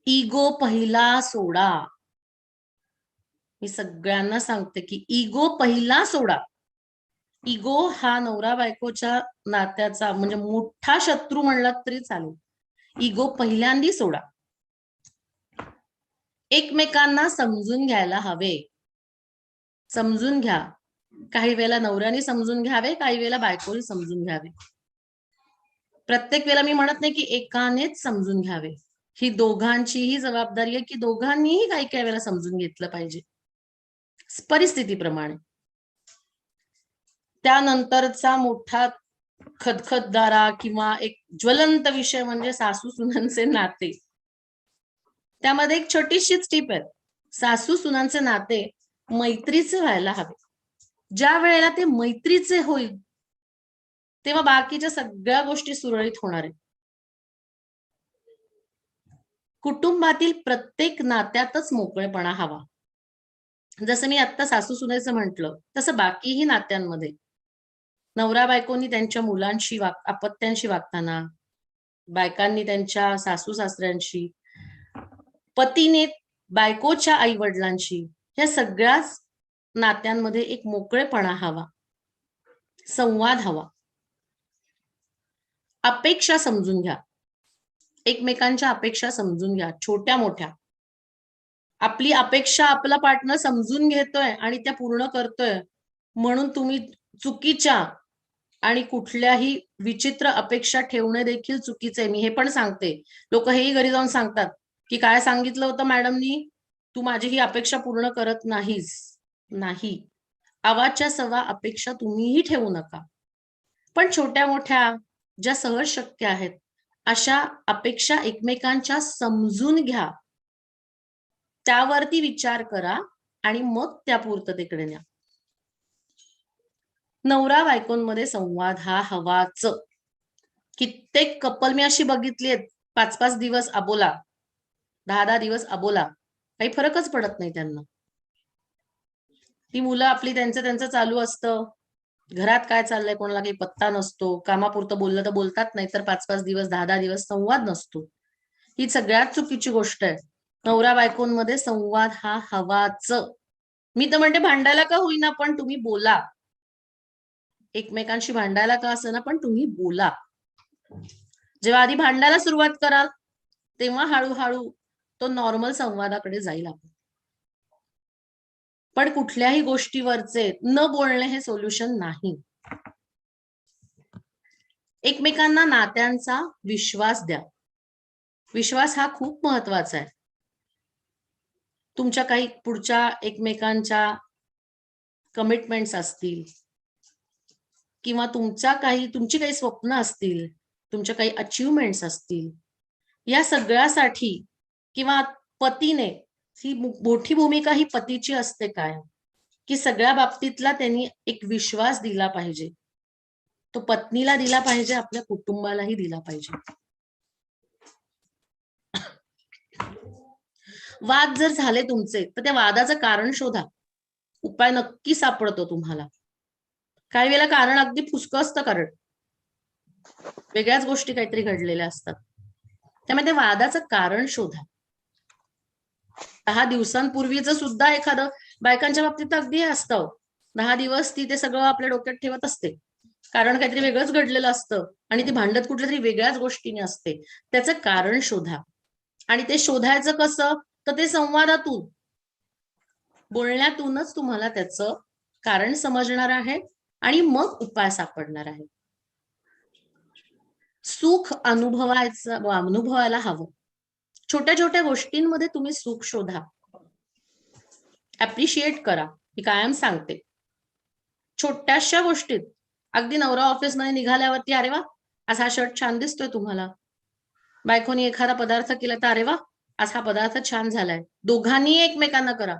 इगो पहिला सोडा. मी सगळ्यांना सांगते की इगो पहिला सोडा. इगो हा नवरा बायकोच्या नात्याचा म्हणजे मोठा शत्रू म्हणला तरी चालेल. इगो पहिल्यांदा सोडा. एकमेकांना समजून घ्यायला हवे. समजून घ्या. काही वेळेला नवऱ्याने समजून घ्यावे, काही वेळेला बायकोने समजून घ्यावे. प्रत्येक वेळेला मी म्हणत नाही की एकानेच समजून घ्यावे. ही दोघांचीही जबाबदारी आहे की दोघांनीही काही काही वेळेला समजून घेतलं पाहिजे परिस्थितीप्रमाणे. त्यानंतरचा मोठा खदखददारा किंवा एक ज्वलंत विषय म्हणजे सासू सुनांचे नाते. त्यामध्ये एक छोटीशीच टीप आहे. सासू सुनांचे नाते मैत्रीचे व्हायला हवे. ज्या वेळेला ते मैत्रीचे होईल तेव्हा बाकीच्या सगळ्या गोष्टी सुरळीत होणार आहेत. कुटुंबातील प्रत्येक नात्यातच मोकळेपणा हवा. जसं मी आता सासू सुनेचं म्हटलं तसं बाकीही नात्यांमध्ये नवरा बायकोनी त्यांच्या मुलांशी अपत्यांशी वागताना, बायकांनी त्यांच्या सासू सासऱ्यांशी, पतीने बायकोच्या आई वडिलांशी, या सगळ्याच नात्यांमध्ये एक मोकळेपणा हवा. संवाद हवा. अपेक्षा समजून घ्या. एकमेकांच्या अपेक्षा समजून घ्या, छोट्या मोठ्या. आपली अपेक्षा आपला पार्टनर समजून घेतोय आणि त्या पूर्ण करतोय म्हणून तुम्ही चुकीच्या आणि कुठल्याही विचित्र अपेक्षा ठेवणे देखील चुकीचे आहे. मी हे पण सांगते. लोक हेही घरी जाऊन सांगतात की काय सांगितलं होतं मॅडमनी, तू माझी ही अपेक्षा पूर्ण करत नाहीस. नाही. आवाजच्या सवा अपेक्षा तुम्हीही ठेवू नका. पण छोट्या मोठ्या ज्या सहज शक्य आहेत अशा अपेक्षा एकमेकांच्या समजून घ्या. त्यावरती विचार करा आणि मग त्या पूर्ततेकडे न्या. नवरा बायकोंमध्ये संवाद हा हवाच. कित्येक कपल मी अशी बघितली आहेत 5-5 दिवस अबोला, 10-10 दिवस अबोला, काही फरकच पडत नाही त्यांना. ती मुलं आपली त्यांचं चालू असतं. घरात काय चाललंय कोणाला काही पत्ता नसतो. कामापुरतं बोललं तर बोलतात, नाही तर 5-5 दिवस 10-10 दिवस संवाद नसतो. ही सगळ्यात चुकीची गोष्ट आहे. नवरा बायकोंमध्ये संवाद हा हवाच. मी तर म्हणते भांडायला का होईना पण तुम्ही बोला. एकमेकांशी भांडायला का असेना पण तुम्ही बोला. जेव्हा आधी भांडायला सुरुवात कराल तेव्हा हळूहळू तो नॉर्मल संवादाकडे जाईल. आपण पण कुठल्याही गोष्टीवरचे न बोलणे हे सोल्युशन नाही. एकमेकांना नात्यांचा विश्वास द्या. विश्वास हा खूप महत्वाचा आहे. तुमच्या काही पुढच्या एकमेकांच्या कमिटमेंट्स असतील, किंवा तुमची काही स्वप्न असतील, तुमच्या काही अचिव्हमेंट्स असतील, या सगळ्यासाठी किंवा पतीने, ही मोठी भूमिका ही पतीची असते काय, की सगळ्या बाबतीतला त्यांनी एक विश्वास दिला पाहिजे. तो पत्नीला दिला पाहिजे, आपल्या कुटुंबालाही दिला पाहिजे. वाद जर झाले तुमचे, तर त्या वादाचं कारण शोधा. उपाय नक्की सापडतो तुम्हाला. काही वेळेला कारण अगदी फुसकं असतं, कारण वेगळ्याच गोष्टी काहीतरी घडलेल्या असतात. त्यामुळे ते वादाचं कारण शोधा. 10 दिवसांपूर्वीच सुद्धा एखादं, बायकांच्या बाबतीत अगदी हे असतं, 10 दिवस ती ते सगळं आपल्या डोक्यात ठेवत असते, कारण काहीतरी वेगळंच घडलेलं असतं आणि ती भांडत कुठल्या तरी वेगळ्याच गोष्टीने असते. त्याचं कारण शोधा. आणि ते शोधायचं कसं, तर ते संवादातून, बोलण्यातूनच तुम्हाला त्याचं कारण समजणार आहे आणि मग उपाय सापडणार आहे. सुख अनुभवायला हवं. छोट्या छोट्या गोष्टींमध्ये तुम्ही सुख शोधा, अप्रिशिएट करा. मी कायम सांगते, छोट्याशा गोष्टीत, अगदी नवरा ऑफिसमध्ये निघाल्यावरती, अरे वा आज हा शर्ट छान दिसतोय तुम्हाला, बायकोनी एखादा पदार्थ केला तर अरे वा आज हा पदार्थ छान झालाय. दोघांनी एकमेकांना करा.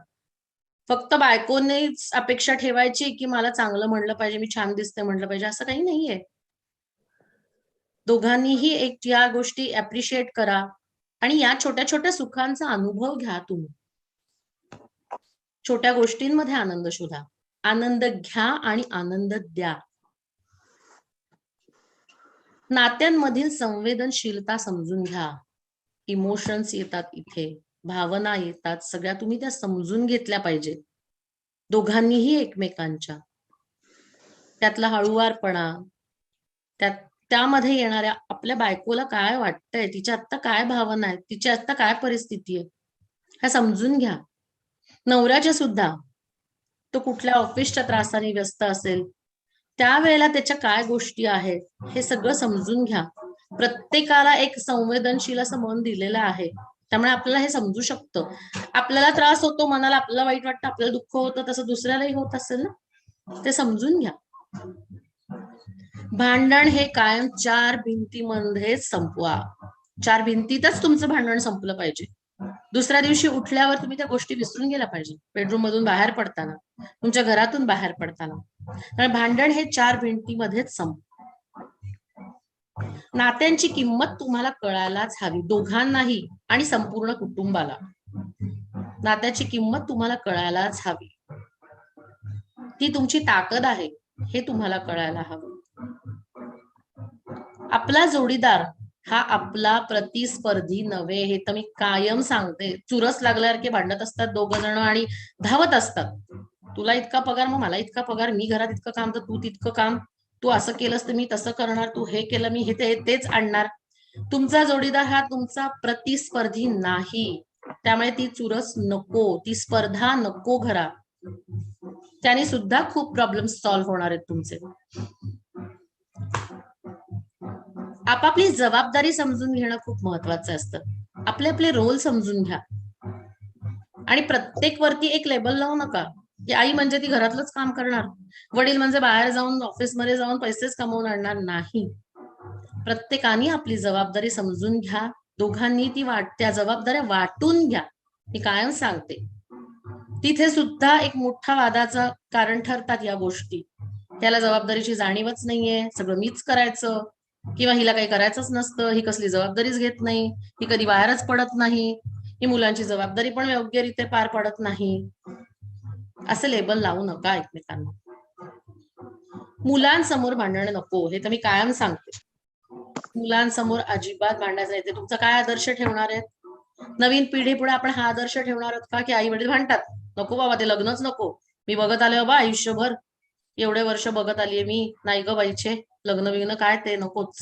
फक्त बायकोनेच अपेक्षा ठेवायची की मला चांगलं म्हणलं पाहिजे, मी छान दिसते म्हणलं पाहिजे, असं काही नाहीये. दोघांनीही एक या गोष्टी अप्रिशिएट करा आणि या छोट्या छोट्या सुखांचा अनुभव घ्या. तुम्ही छोट्या गोष्टींमध्ये आनंद शोधा, आनंद घ्या आणि आनंद द्या. नात्यांमधील संवेदनशीलता समजून घ्या. इमोशन्स येतात इथे, भावना येतात, सगळ्या तुम्ही त्या समजून घेतल्या पाहिजे दोघांनीही एकमेकांच्या. त्यातला हळुवारपणा, त्यामध्ये येणाऱ्या आपल्या बायकोला काय वाटतंय, तिच्या आत्ता काय भावना आहेत, तिच्या आत्ता काय परिस्थिती आहे, ह्या समजून घ्या. नवऱ्याच्या सुद्धा, तो कुठल्या ऑफिसच्या त्रासाने व्यस्त असेल, त्यावेळेला त्याच्या काय गोष्टी आहेत हे सगळं समजून घ्या. प्रत्येकाला एक संवेदनशील असं मन दिलेलं आहे, त्यामुळे आपल्याला हे समजू शकतं. आपल्याला त्रास होतो मनाला, आपल्याला वाईट वाटतं, आपल्याला दुःख होतं, तसं दुसऱ्यालाही होत असेल ना, ते समजून घ्या. भांडण हे कायम 4 भिंतीमध्येच संपवा. 4 भिंतीतच तुमचं भांडण संपलं पाहिजे. दुसऱ्या दिवशी उठल्यावर तुम्ही त्या गोष्टी विसरून गेला पाहिजे. बेडरूम मधून बाहेर पडताना, तुमच्या घरातून बाहेर पडताना, भांडण हे 4 भिंतीमध्येच संपवा. नात्यांची किंमत तुम्हाला कळायलाच हवी, दोघांनाही आणि संपूर्ण कुटुंबाला. नात्याची किंमत तुम्हाला कळायलाच हवी. ती तुमची ताकद आहे हे तुम्हाला कळायला हवं. आपला जोडीदार हा आपला प्रतिस्पर्धी नव्हे, हे तर मी कायम सांगते. चुरस लागल्यासारखे भांडत असतात दोघ जण आणि धावत असतात. तुला इतका पगार, मग मला इतका पगार, मी घरात इतकं काम तर तू तितकं काम, तू असं केलंस तर मी तसं करणार, तू हे केलं मी तेच आणणार. तुमचा जोडीदार हा तुमचा प्रतिस्पर्धी नाही. त्यामुळे ती चुरस नको, ती स्पर्धा नको घरात. त्याने सुद्धा खूप प्रॉब्लेम सॉल्व्ह होणार आहेत तुमचे. आपापली जबाबदारी समजून घेणं खूप महत्वाचं असतं. आपले आपले रोल समजून घ्या आणि प्रत्येक वरती एक लेबल लावू नका की आई म्हणजे ती घरातलंच काम करणार, वडील म्हणजे बाहेर जाऊन ऑफिसमध्ये जाऊन पैसेच कमवून आणणार. नाही, प्रत्येकाने आपली जबाबदारी समजून घ्या. दोघांनी त्या जबाबदाऱ्या वाटून घ्या. मी कायम सांगते, तिथे सुद्धा एक मोठा वादाचं कारण ठरतात या गोष्टी. त्याला जबाबदारीची जाणीवच नाहीये, सगळं मीच करायचं, किंवा हिला काही करायचंच नसतं, ही कसली जबाबदारीच घेत नाही, ही कधी बाहेरच पडत नाही, ही मुलांची जबाबदारी पण योग्यरीत्या पार पडत नाही. असे लेबल लावू नका एकमेकांना. मुलांसमोर भांडण नको, हे तर मी कायम सांगते. मुलांसमोर अजिबात भांडायचं नाही. ते तुमचा काय आदर्श ठेवणार आहेत? नवीन पिढी पुढे आपण हा आदर्श ठेवणार आहोत का की आई वडील भांडतात, नको बाबा ते लग्नच नको, मी बघत आले बाबा आयुष्यभर, एवढे वर्ष बघत आलीये मी, नाही ग बाईचे लग्न बिग्न काय ते नकोच.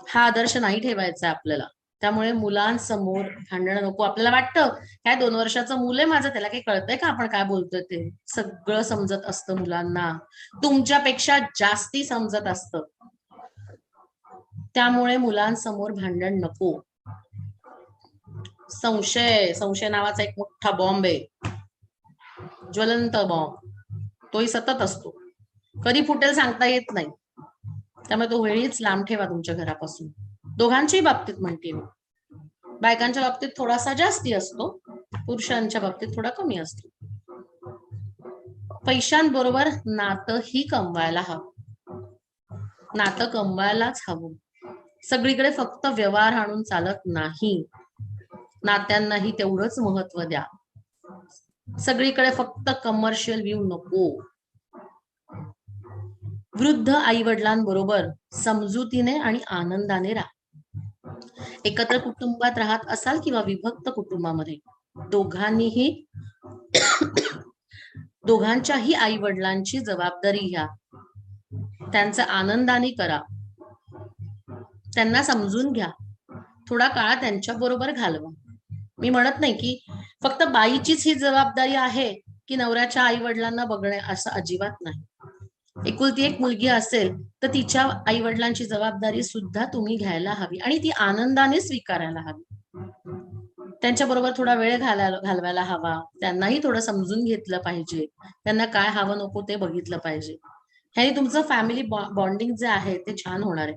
हा आदर्श नाही ठेवायचा आपल्याला. त्यामुळे मुलांसमोर भांडणं नको. आपल्याला वाटतं काय 2 वर्षाचं मुल आहे माझं, त्याला काही कळतंय का आपण काय बोलतोय ते? सगळं समजत असतं मुलांना, तुमच्यापेक्षा जास्ती समजत असतं. त्यामुळे मुलांसमोर भांडण नको. संशय नावाचा एक मोठा बॉम्ब आहे, ज्वलंत बॉम्ब, तोही सतत असतो. कधी फुटेल सांगता येत नाही. त्यामुळे तो वेळीच लांब ठेवा तुमच्या घरापासून. दोघांच्याही बाबतीत म्हणते मी. बायकांच्या बाबतीत थोडासा जास्ती असतो, पुरुषांच्या बाबतीत थोडा कमी असतो. पैशांबरोबर नातंही कमवायला हवं. नातं कमवायलाच हवं. सगळीकडे फक्त व्यवहार आणून चालत नाही. नात्यांनाही तेवढंच महत्व द्या. सगळीकडे फक्त कमर्शियल व्ह्यू नको. वृद्ध आई वडिलांबरोबर समजुतीने आणि आनंदाने राहा. एकत्र कुटुंबात राहत असाल किंवा विभक्त कुटुंबामध्ये, दोघांच्याही आई वडिलांची जबाबदारी घ्या. त्यांचा आनंदाने करा. त्यांना समजून घ्या. थोडा काळ त्यांच्या बरोबर घालवा. मी म्हणत नाही की फक्त बाईचीच ही जबाबदारी आहे की नवऱ्याच्या आई वडिलांना बघणे, असं अजिबात नाही. एकुलती एक मुलगी असेल तर तिच्या आई वडिलांची जबाबदारी सुद्धा तुम्ही घ्यायला हवी आणि ती आनंदाने स्वीकारायला हवी. त्यांच्या बरोबर थोडा वेळ घालवायला हवा. त्यांनाही थोडं समजून घेतलं पाहिजे. त्यांना काय हवं नको ते बघितलं पाहिजे. ह्याने तुमचं फॅमिली बॉन्डिंग जे आहे ते छान होणार आहे.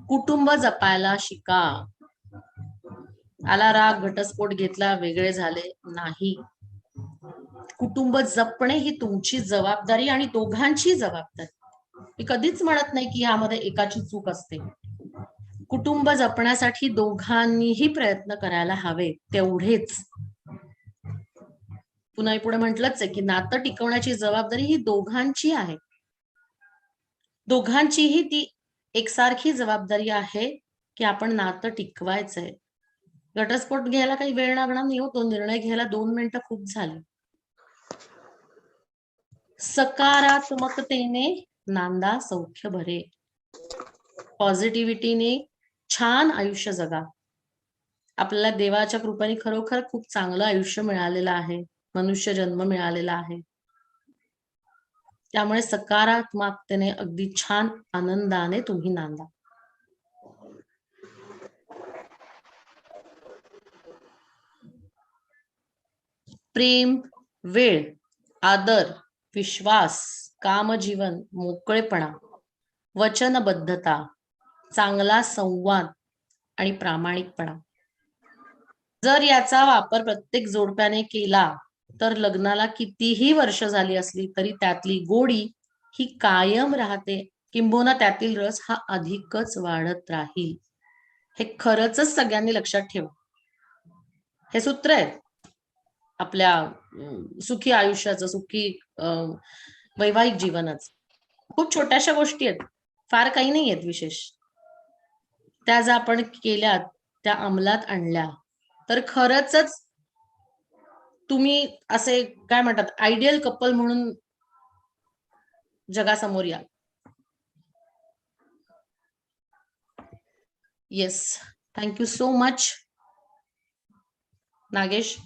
कुटुंब जपायला शिका. आला राग, घटस्फोट घेतला, वेगळे झाले, नाही. कुटुंब जपणे ही तुमची जबाबदारी आणि दोघांची जबाबदारी. मी कधीच म्हणत नाही की यामध्ये एकाची चूक असते. कुटुंब जपण्यासाठी दोघांनीही प्रयत्न करायला हवे तेवढेच. पुन्हा पुढे म्हटलंच आहे की नातं टिकवण्याची जबाबदारी ही दोघांची आहे. दोघांचीही ती एकसारखी जबाबदारी आहे की आपण नातं टिकवायचंय. घटस्फोट घ्यायला काही वेळ लागणार नाही. तो निर्णय घ्यायला 2 मिनिटं खूप झाली. सकारात्मकतेने नांदा सौख्य भरे. पॉझिटिव्हिटीने छान आयुष्य जगा. आपल्याला देवाच्या कृपेने खरोखर खूप चांगलं आयुष्य मिळालेलं आहे. मनुष्य जन्म मिळालेला आहे. त्यामुळे सकारात्मकतेने अगदी छान आनंदाने तुम्ही नांदा. प्रेम, वेळ, आदर, विश्वास, कामजीवन, मोकळेपणा, वचनबद्धता, चांगला संवाद आणि प्रामाणिकपणा. जर याचा वापर प्रत्येक जोडप्याने केला तर लग्नाला कितीही वर्ष झाली असली तरी त्यातली गोडी ही कायम राहते. किंबहुना त्यातील रस हा अधिकच वाढत राहील. हे खरंच सगळ्यांनी लक्षात ठेवा. हे सूत्र आहे आपल्या सुखी आयुष्याचं, सुखी वैवाहिक जीवनाचं. खूप छोट्याशा गोष्टी आहेत, फार काही नाही आहेत विशेष. त्या जर आपण केल्यात, त्या अंमलात आणल्या तर खरंच तुम्ही असे काय म्हणतात आयडियल कपल म्हणून जगासमोर या. Yes, thank you so much Nagesh.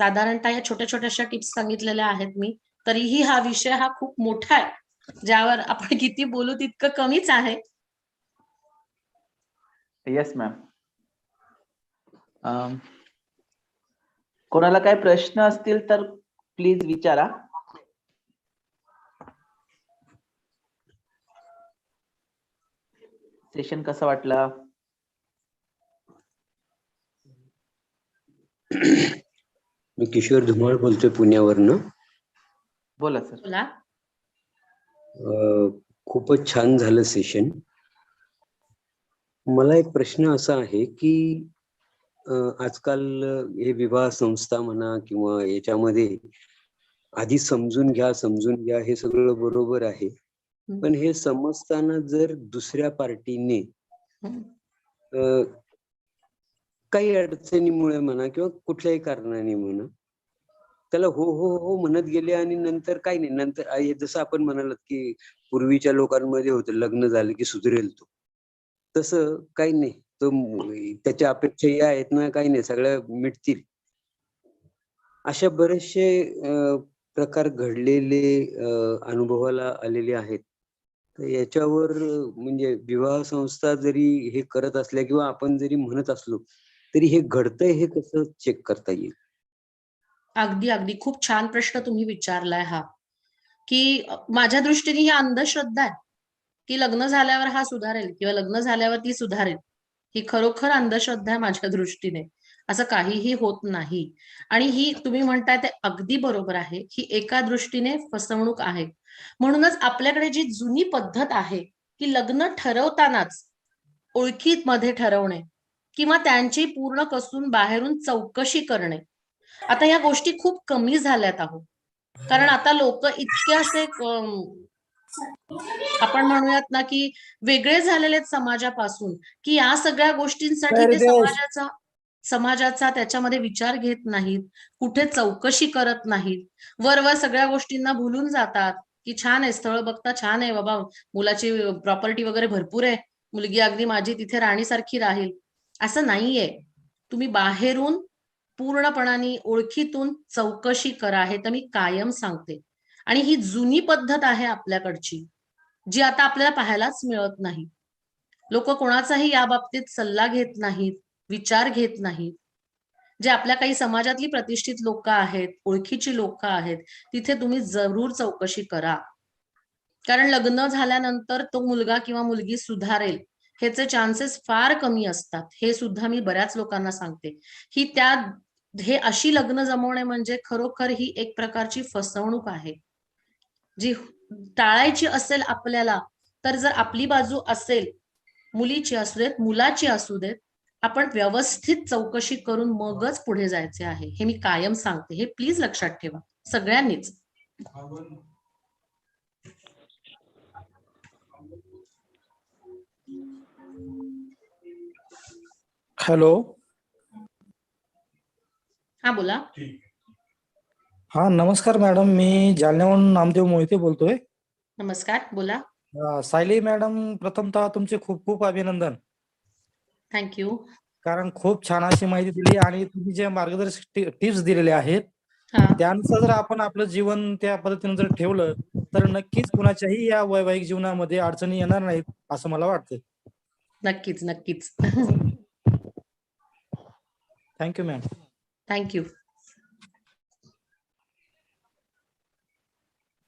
साधारणतः या छोट्या छोट्याशा टिप्स सांगितलेल्या आहेत मी. तरीही हा विषय हा खूप मोठा आहे, ज्यावर आपण किती बोलू तितकं कमीच आहे. Yes ma'am. कोणाला काय प्रश्न असतील तर प्लीज विचारा. सेशन कसं वाटलं? मी किशोर धुमाळ बोलतोय पुण्यावरनं. बोला सर. बोला. खूपच छान झालं सेशन. मला एक प्रश्न असा आहे की आजकाल हे विवाह संस्था म्हणा किंवा याच्यामध्ये आधी समजून घ्या हे सगळं बरोबर आहे. पण हे समजताना जर दुसऱ्या पार्टीने काही अडचणीमुळे म्हणा किंवा कुठल्याही कारणाने म्हणा त्याला हो हो हो म्हणत गेले आणि नंतर काही नाही, नंतर जसं आपण म्हणालात की पूर्वीच्या लोकांमध्ये होतं लग्न झालं की सुधरेल तो, तसं काही नाही. तो त्याच्या अपेक्षाही आहेत ना, काही नाही, सगळ्या मिटतील. अशा बरेचसे प्रकार घडलेले अनुभवाला आलेले आहेत. तर याच्यावर म्हणजे विवाह संस्था जरी हे करत असल्या किंवा आपण जरी म्हणत असलो तरी हे घडतंय हे कसं चेक करता येईल? अगदी अगदी खूप छान प्रश्न तुम्ही विचारलाय हा, की माझ्या दृष्टीने ही अंधश्रद्धा आहे की लग्न झाल्यावर हा सुधारेल किंवा लग्न झाल्यावर ती सुधारेल. ही खरोखर अंधश्रद्धा आहे माझ्या दृष्टीने. असं काहीही होत नाही. आणि ही तुम्ही म्हणताय ते अगदी बरोबर आहे. ही एका दृष्टीने फसवणूक आहे. म्हणूनच आपल्याकडे जी जुनी पद्धत आहे की लग्न ठरवतानाच ओळखीत मध्ये ठरवणे किंवा त्यांची पूर्ण कसून बाहेरून चौकशी करणे, आता या गोष्टी खूप कमी झाल्यात आहो. कारण आता लोक इतके असे आपण म्हणूयात ना की वेगळे झालेले आहेत समाजापासून, की या सगळ्या गोष्टींसाठी ते समाजाचा त्याच्यामध्ये विचार घेत नाहीत, कुठे चौकशी करत नाहीत, वर सगळ्या गोष्टींना भुलून जातात की छान आहे, स्थळ बघता छान आहे बाबा, मुलाची प्रॉपर्टी वगैरे भरपूर आहे, मुलगी अगदी माझी तिथे राणीसारखी राहील. असं नाहीये. तुम्ही बाहेरून पूर्णपणाने ओळखीतून चौकशी करा, हे तर मी कायम सांगते. आणि ही जुनी पद्धत आहे आपल्याकडची, जी आता आपल्याला पाहायलाच मिळत नाही. लोक कोणाचाही या बाबतीत सल्ला घेत नाहीत, विचार घेत नाहीत. जे आपल्या काही समाजातली प्रतिष्ठित लोक आहेत, ओळखीची लोक आहेत, तिथे तुम्ही जरूर चौकशी करा. कारण लग्न झाल्यानंतर तो मुलगा किंवा मुलगी सुधारेल ह्याचे चान्सेस फार कमी असतात. हे सुद्धा मी बऱ्याच लोकांना सांगते. हे अशी लग्न जमवणे म्हणजे खरोखर ही एक प्रकारची फसवणूक आहे, जी टाळायची असेल आपल्याला. तर जर आपली बाजू असेल, मुलीची असू देत मुलाची असू देत, आपण व्यवस्थित चौकशी करून मगच पुढे जायचे आहे. हे मी कायम सांगते. हे प्लीज लक्षात ठेवा सगळ्यांनीच. हॅलो. हा बोला. हा नमस्कार मॅडम, मी जालन्याहून नामदेव मोहिते बोलतोय. नमस्कार, बोला. सायली मॅडम, प्रथमतः तुमचे खूप खूप अभिनंदन. थँक्यू. कारण खूप छान अशी माहिती दिली आणि तुम्ही जे मार्गदर्शक टिप्स दिलेले आहेत त्यानुसार जर आपण आपलं जीवन त्या पद्धतीने जर ठेवलं तर नक्कीच कुणाच्याही या वैवाहिक जीवनामध्ये अडचणी येणार नाहीत असं मला वाटतं. नक्कीच नक्कीच. Thank you ma'am. थँक्यू.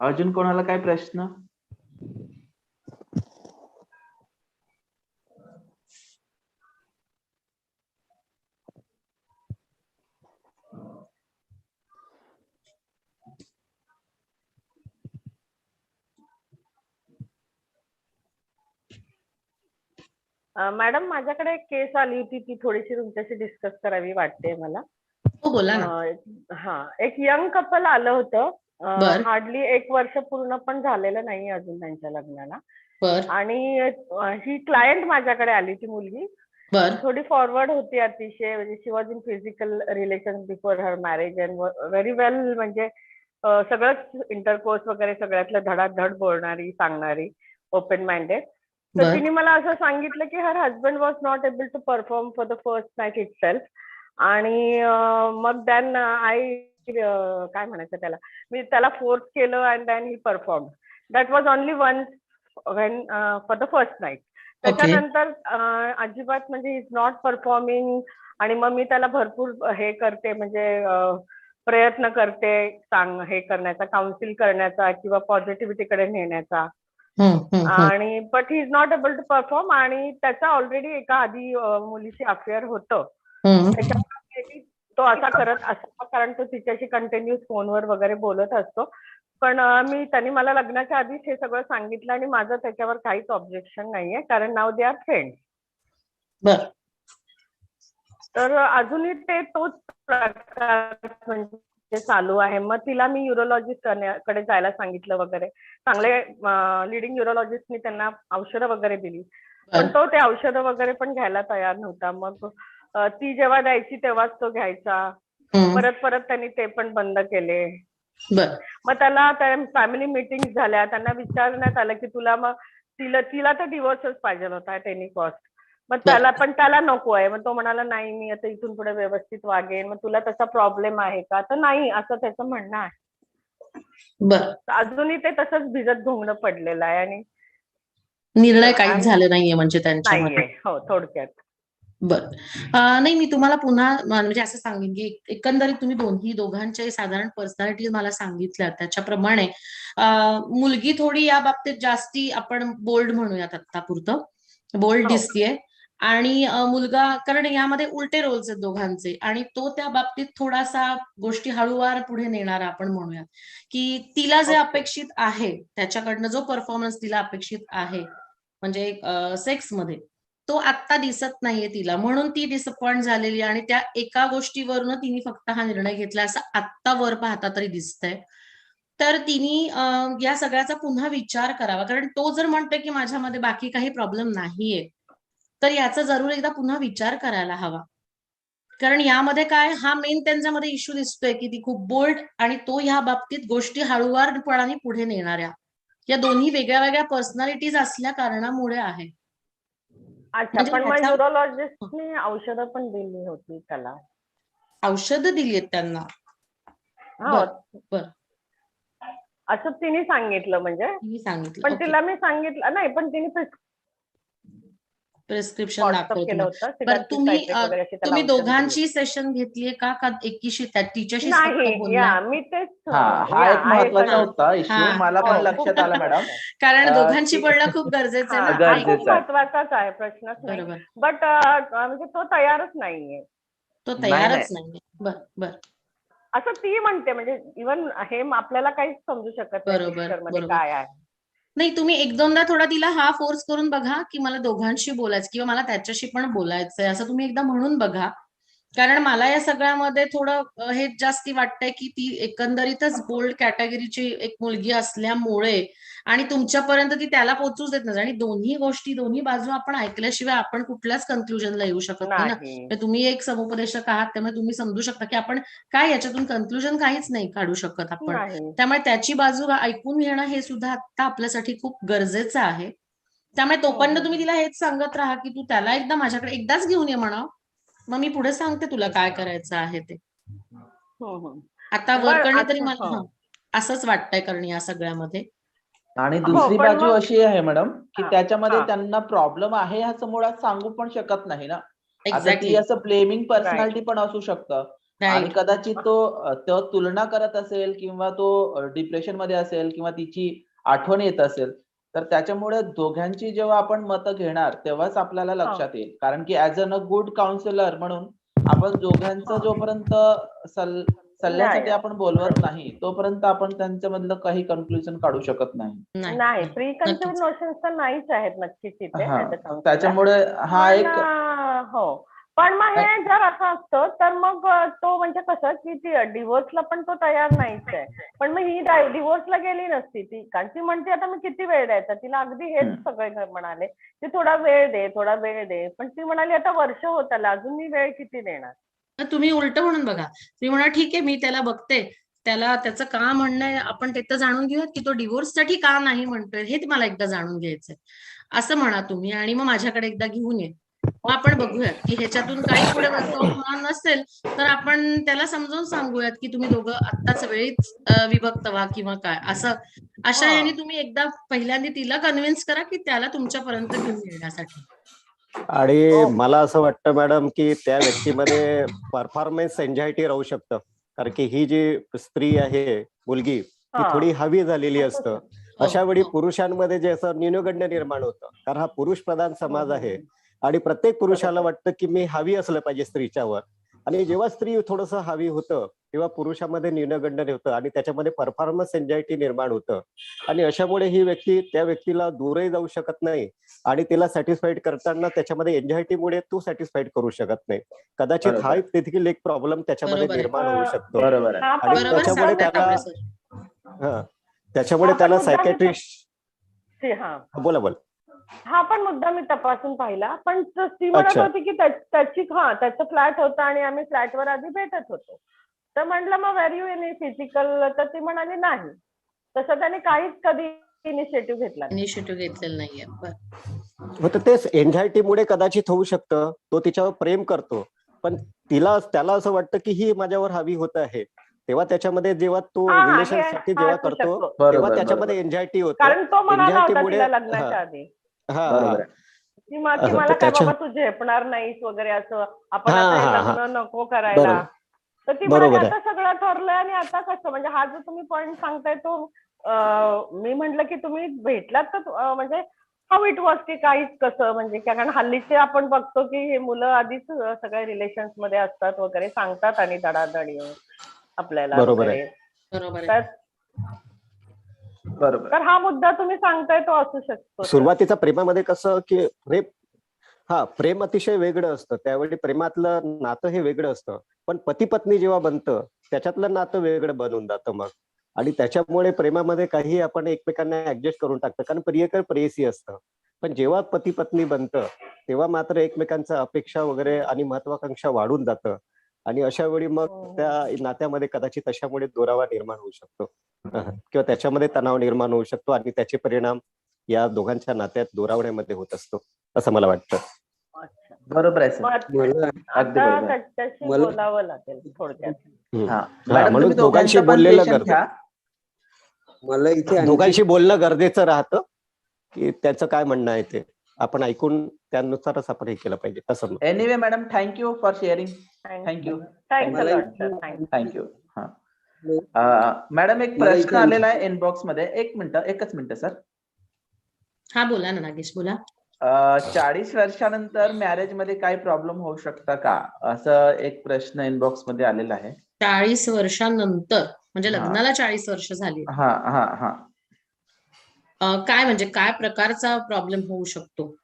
अजून कोणाला काय प्रश्न? मॅडम, माझ्याकडे एक केस आली होती, ती थोडीशी तुमच्याशी डिस्कस करावी वाटते मला. बोला ना. हा, एक यंग कपल आलं होतं. हार्डली 1 वर्ष पूर्ण पण झालेलं नाही अजून त्यांच्या लग्नाला. आणि ही क्लायंट माझ्याकडे आली, ती मुलगी थोडी फॉरवर्ड होती अतिशय. म्हणजे she was in physical relation before her marriage and very well, म्हणजे सगळंच इंटरकोर्स वगैरे सगळ्यातलं धडाधड बोलणारी, सांगणारी, ओपन माइंडेड. तर तिने मला असं सांगितलं की her husband was not able to perform for the first night itself. आणि मग देन काय म्हणायचं त्याला, मी त्याला फोर्स केलं and then he perform. That was only once when for the first night. त्याच्यानंतर अजिबात म्हणजे इज नॉट परफॉर्मिंग. आणि मग मी त्याला भरपूर हे करते, म्हणजे प्रयत्न करते हे करण्याचा, काउन्सिल करण्याचा किंवा पॉझिटिव्हिटीकडे नेण्याचा. आणि but he is not able to perform. आणि त्याचा ऑलरेडी एका आधी मुलीशी अफेअर होतं. त्याच्यामुळे तो असा करत असतो, कारण तो तिच्याशी कंटिन्यूस फोनवर वगैरे बोलत असतो. पण त्यांनी मला लग्नाच्या आधीच हे सगळं सांगितलं आणि माझं त्याच्यावर काहीच ऑब्जेक्शन नाहीये, कारण नाव दे आर फ्रेंड्स. तर अजूनही तोच प्रकार म्हणजे चालू आहे. मग तिला मी युरोलॉजिस्ट कडे जायला सांगितलं वगैरे. चांगले लिडिंग युरोलॉजिस्टनी त्यांना औषधं वगैरे दिली, पण तो ते औषधं वगैरे पण घ्यायला तयार नव्हता. मग ती जेव्हा द्यायची तेव्हाच तो घ्यायचा. परत त्यांनी ते पण बंद केले. मग त्याला फॅमिली मीटिंग झाल्या, त्यांना विचारण्यात आलं की तुला, मग तिला तर डिवोर्सच पाहिजे होता ऍट एनी कॉस्ट. मग त्याला नको आहे. मग तो म्हणाला नाही, मी आता इथून पुढे व्यवस्थित वागेन. मग तुला तसा प्रॉब्लेम आहे का? तर नाही, असं त्याचं म्हणणं आहे. अजूनही ते तसंच भिजत घोंगणं पडलेलं आहे आणि निर्णय काहीच झाले नाहीये म्हणजे त्यांच्यामध्ये. हो, थोडक्यात. बर नाही, मी तुम्हाला पुन्हा म्हणजे असं सांगेन की एकंदरीत तुम्ही दोघांच्या साधारण पर्सनॅलिटी मला सांगितल्या, त्याच्याप्रमाणे मुलगी थोडी या बाबतीत जास्ती आपण बोल्ड म्हणूयात आत्तापुरतं, बोल्ड दिसतीये. आणि मुलगा, कारण यामध्ये उलटे रोल्स आहेत दोघांचे, आणि तो त्या बाबतीत थोडासा गोष्टी हळूवार पुढे नेणारा आपण म्हणूयात, की तिला जे अपेक्षित आहे त्याच्याकडनं जो परफॉर्मन्स तिला अपेक्षित आहे म्हणजे सेक्समध्ये, तो आत्ता दिसत नाहीये तिला, म्हणून ती डिसअपॉइंट झालेली, आणि त्या एका गोष्टीवरून तिने फक्त हा निर्णय घेतला असं आत्ता वर पाहता तरी दिसतंय. तर तिने या सगळ्याचा पुन्हा विचार करावा, कारण तो जर म्हणतोय की माझ्यामध्ये बाकी काही प्रॉब्लेम नाहीये, तर याचा जरूर एकदा पुन्हा विचार करायला हवा. कारण यामध्ये काय, हा मेन त्यांच्यामध्ये इश्यू दिसतोय की ती खूप बोल्ड, आणि तो ह्या बाबतीत गोष्टी हळूवारपणाने पुढे नेणाऱ्या, या दोन्ही वेगळ्या वेगळ्या पर्सनॅलिटीज असल्या कारणामुळे आहे. अच्छा, पण मग न्यूरोलॉजिस्टने औषधं पण दिली होती त्याला. औषधं दिली आहेत त्यांना? बर, असं तिने सांगितलं, म्हणजे सांगितलं. पण तिला मी सांगितलं नाही, पण तिने प्रिस्क्रिप्शन दाखवलं. तुम्ही दोघांची सेशन घेतलीये का एकीशी, तिच्याशी? नाही, मी तेच. हा एक महत्वाचा होता इश्यू, मला पण लक्षात आला मॅडम. कारण दोघांशी बोलणं खूप गरजेचं आहे ना. खूप महत्वाचाच आहे, प्रश्नच नाही. बट म्हणजे तो तयारच नाहीये. बर असं ती म्हणते, म्हणजे इव्हन हे आपल्याला काहीच समजू शकत नाही काय आहे. नाही, तुम्ही एक दोनदा थोडा तिला हा फोर्स करून बघा की मला दोघांशी बोलायचं किंवा मला त्याच्याशी पण बोलायचंय, असं तुम्ही एकदा म्हणून बघा. कारण मला या सगळ्यामध्ये थोडं हे जास्ती वाटतंय की ती एकंदरीतच बोल्ड कॅटेगरीची एक मुलगी असल्यामुळे, आणि तुमच्यापर्यंत ती त्याला पोहोचूच देत नाही, आणि दोन्ही बाजू आपण ऐकल्याशिवाय आपण कुठल्याच कन्क्लुजनला येऊ शकत नाही ना. तुम्ही एक समुपदेशक आहात, त्यामुळे तुम्ही समजू शकता की आपण काय याच्यातून कन्क्लुजन काहीच नाही काढू शकत आपण. त्यामुळे त्याची बाजू ऐकून घेणं हे सुद्धा आता आपल्यासाठी खूप गरजेचं आहे. त्यामुळे तोपर्यंत तुम्ही तिला हेच सांगत राहा की तू त्याला एकदा माझ्याकडे एकदाच घेऊन ये म्हणा, मग मी पुढे सांगते तुला काय करायचं आहे ते. आता वरकरणी तरी मला असंच वाटतंय, कारण या सगळ्यामध्ये. आणि दुसरी बाजू अशी आहे मॅडम की त्याच्यामध्ये त्यांना प्रॉब्लेम आहे ह्याचं मुळात सांगू पण शकत नाही ना. आता ती असं ब्लेमिंग पर्सनॅलिटी पण असू शकतं, आणि कदाचित तो तुलना करत असेल, किंवा तो डिप्रेशन मध्ये असेल, किंवा तिची आठवण येत असेल, तर त्याच्यामुळे दोघांची जेव्हा आपण मतं घेणार तेव्हाच आपल्याला लक्षात येईल. कारण की ऍज अ गुड काउन्सिलर म्हणून आपण दोघांचं जोपर्यंत सल्ल्यासाठी आपण बोलवत नाही तोपर्यंत आपण त्यांच्यामधलं काही कन्क्लुजन काढू शकत नाही. प्री कन्सिव्ह नोशन्स तर नाहीच आहेत नक्कीच तिथे. त्याच्यामुळे हा एक हो, पण मग हे जर असं असतं तर मग तो म्हणजे कसं की ती डिवोर्सला पण तो तयार नाहीच आहे, पण मग ही डिवोर्सला गेली नसती ती, कारण ती म्हणते आता मी किती वेळ द्यायचा तिला. अगदी हेच सगळे म्हणाले की थोडा वेळ दे, पण ती म्हणाली आता वर्ष होत आलं, अजून मी वेळ किती देणार. तुम्ही उलट म्हणून बघा, तुम्ही म्हणा ठीक आहे मी त्याला बघते, त्याला त्याचं का म्हणणं आहे आपण ते तर जाणून घेऊयात की तो डिवोर्ससाठी का नाही म्हणतोय हे मला एकदा जाणून घ्यायचंय, असं म्हणा तुम्ही, आणि मग माझ्याकडे एकदा घेऊन ये, मग आपण बघूयात की ह्याच्यातून काही पुढे वर्कआउट होणार नसेल तर आपण त्याला समजावून सांगूयात की तुम्ही दोघं आत्ताच वेळीच विभक्त व्हा किंवा काय असं. अशा याने तुम्ही एकदा पहिल्यांदा तिला कन्व्हिन्स करा की त्याला तुमच्यापर्यंत घेऊन येण्यासाठी. आणि मला असं वाटतं मॅडम की त्या व्यक्तीमध्ये परफॉर्मन्स एन्झायटी राहू शकतं, कारण की ही जी स्त्री आहे मुलगी ती थोडी हवी झालेली असतं. अशा वेळी पुरुषांमध्ये जे असं न्यूनगंड निर्माण होतं, कारण हा पुरुष प्रधान समाज आहे आणि प्रत्येक पुरुषाला वाटतं की मी हवी असलं पाहिजे स्त्रीच्यावर, आणि जेव्हा स्त्री थोडंसं हवी होतं तेव्हा पुरुषामध्ये न्यूनगंड होतं आणि त्याच्यामध्ये परफॉर्मन्स एन्झायटी निर्माण होतं, आणि अशामुळे ही व्यक्ती त्या व्यक्तीला दूरही जाऊ शकत नाही, आणि तिला सॅटिस्फाईड करताना त्याच्यामध्ये एन्झायटीमुळे तू सॅटिस्फाईड करू शकत नाही. कदाचित हा देखील एक प्रॉब्लेम त्याच्यामध्ये निर्माण होऊ शकतो, आणि त्याच्यामुळे त्याला सायकॅट्रिस्ट. बोला. हा पण मुद्दा मी तपासून पाहिला, पण ती म्हणत होती की त्याचं फ्लॅट होतं आणि आम्ही फ्लॅटवर आधी भेटत होतो, तर म्हटलं मग व्हेरी यू एनी फिजिकल, तर ती म्हणाली नाही, तसं त्याने काहीच कधी इनिशिएटिव्ह घेतलेलं नाहीये. होतं तेच एन्झायटीमुळे कदाचित होऊ शकतं. तो तिच्यावर प्रेम करतो, पण त्याला असं वाटतं की ही माझ्यावर हवी होत आहे, तेव्हा त्याच्यामध्ये जेव्हा तो रिलेशनसाठी जेव्हा करतो तेव्हा त्याच्यामध्ये एन्झायटी होते. कारण तो म्हणाला होता तिला लग्नाच्या आधी. की मला काय बाबा तू झेपणार नाहीस वगैरे असं, आपण आता हे लग्न नको करायला. तर ती म्हणाली आता सगळं ठरलंय आणि आता कसं, म्हणजे हा जो तुम्ही पॉइंट सांगताय तो मी म्हंटल की तुम्ही भेटलात तर म्हणजे हाऊ इट वॉज, की काहीच कसं, म्हणजे कारण हल्लीचे आपण बघतो की हे मुलं आधीच सगळ्या रिलेशन्स मध्ये असतात वगैरे, सांगतात आणि धडाधडी आपल्याला वगैरे. तर हा मुद्दा तुम्ही सांगताय तो असू शकतो. सुरुवातीचा प्रेमामध्ये कसं की प्रेम अतिशय वेगळं असतं, त्यावेळी प्रेमातलं नातं हे वेगळं असतं, पण पती पत्नी जेव्हा बनतं त्याच्यातलं नातं वेगळं बनून जातं मग, आणि त्याच्यामुळे प्रेमामध्ये काही आपण एकमेकांना ऍडजस्ट करून टाकतो, कारण प्रियकर प्रेयसी असतं. पण जेव्हा पती पत्नी बनतं तेव्हा मात्र एकमेकांच्या अपेक्षा वगैरे आणि महत्वाकांक्षा वाढून जातं, आणि अशा वेळी मग त्या नात्यामध्ये कदाचित अशामुळे दुरावा निर्माण होऊ शकतो किंवा त्याच्यामध्ये तणाव निर्माण होऊ शकतो, आणि त्याचे परिणाम या दोघांच्या नात्यात दुरावण्यामध्ये होत असतो, असं मला वाटतं. बरोबर आहे सर. बोलावं लागेल थोडक्यात. म्हणून दोघांशी बोललेलं मला इथे दोघांशी बोलणं गरजेचं राहतं, की त्याचं काय म्हणणं आहे ते आपण ऐकून त्यानुसारच आपण हे केलं पाहिजे असं. Anyway madam, thank you for sharing. Thank you. Madam एक प्रश्न आलेला आहे इनबॉक्स मध्ये, एकच मिनिट सर. हा बोला ना नागेश, बोला. 40 वर्षानंतर मॅरेज मध्ये काही प्रॉब्लेम होऊ शकता का, असं एक प्रश्न इनबॉक्स मध्ये आलेला आहे. 40 वर्षानंतर म्हणजे लग्नाला 40 वर्ष झाली. काय म्हणजे काय प्रकारचा प्रॉब्लेम होऊ शकतो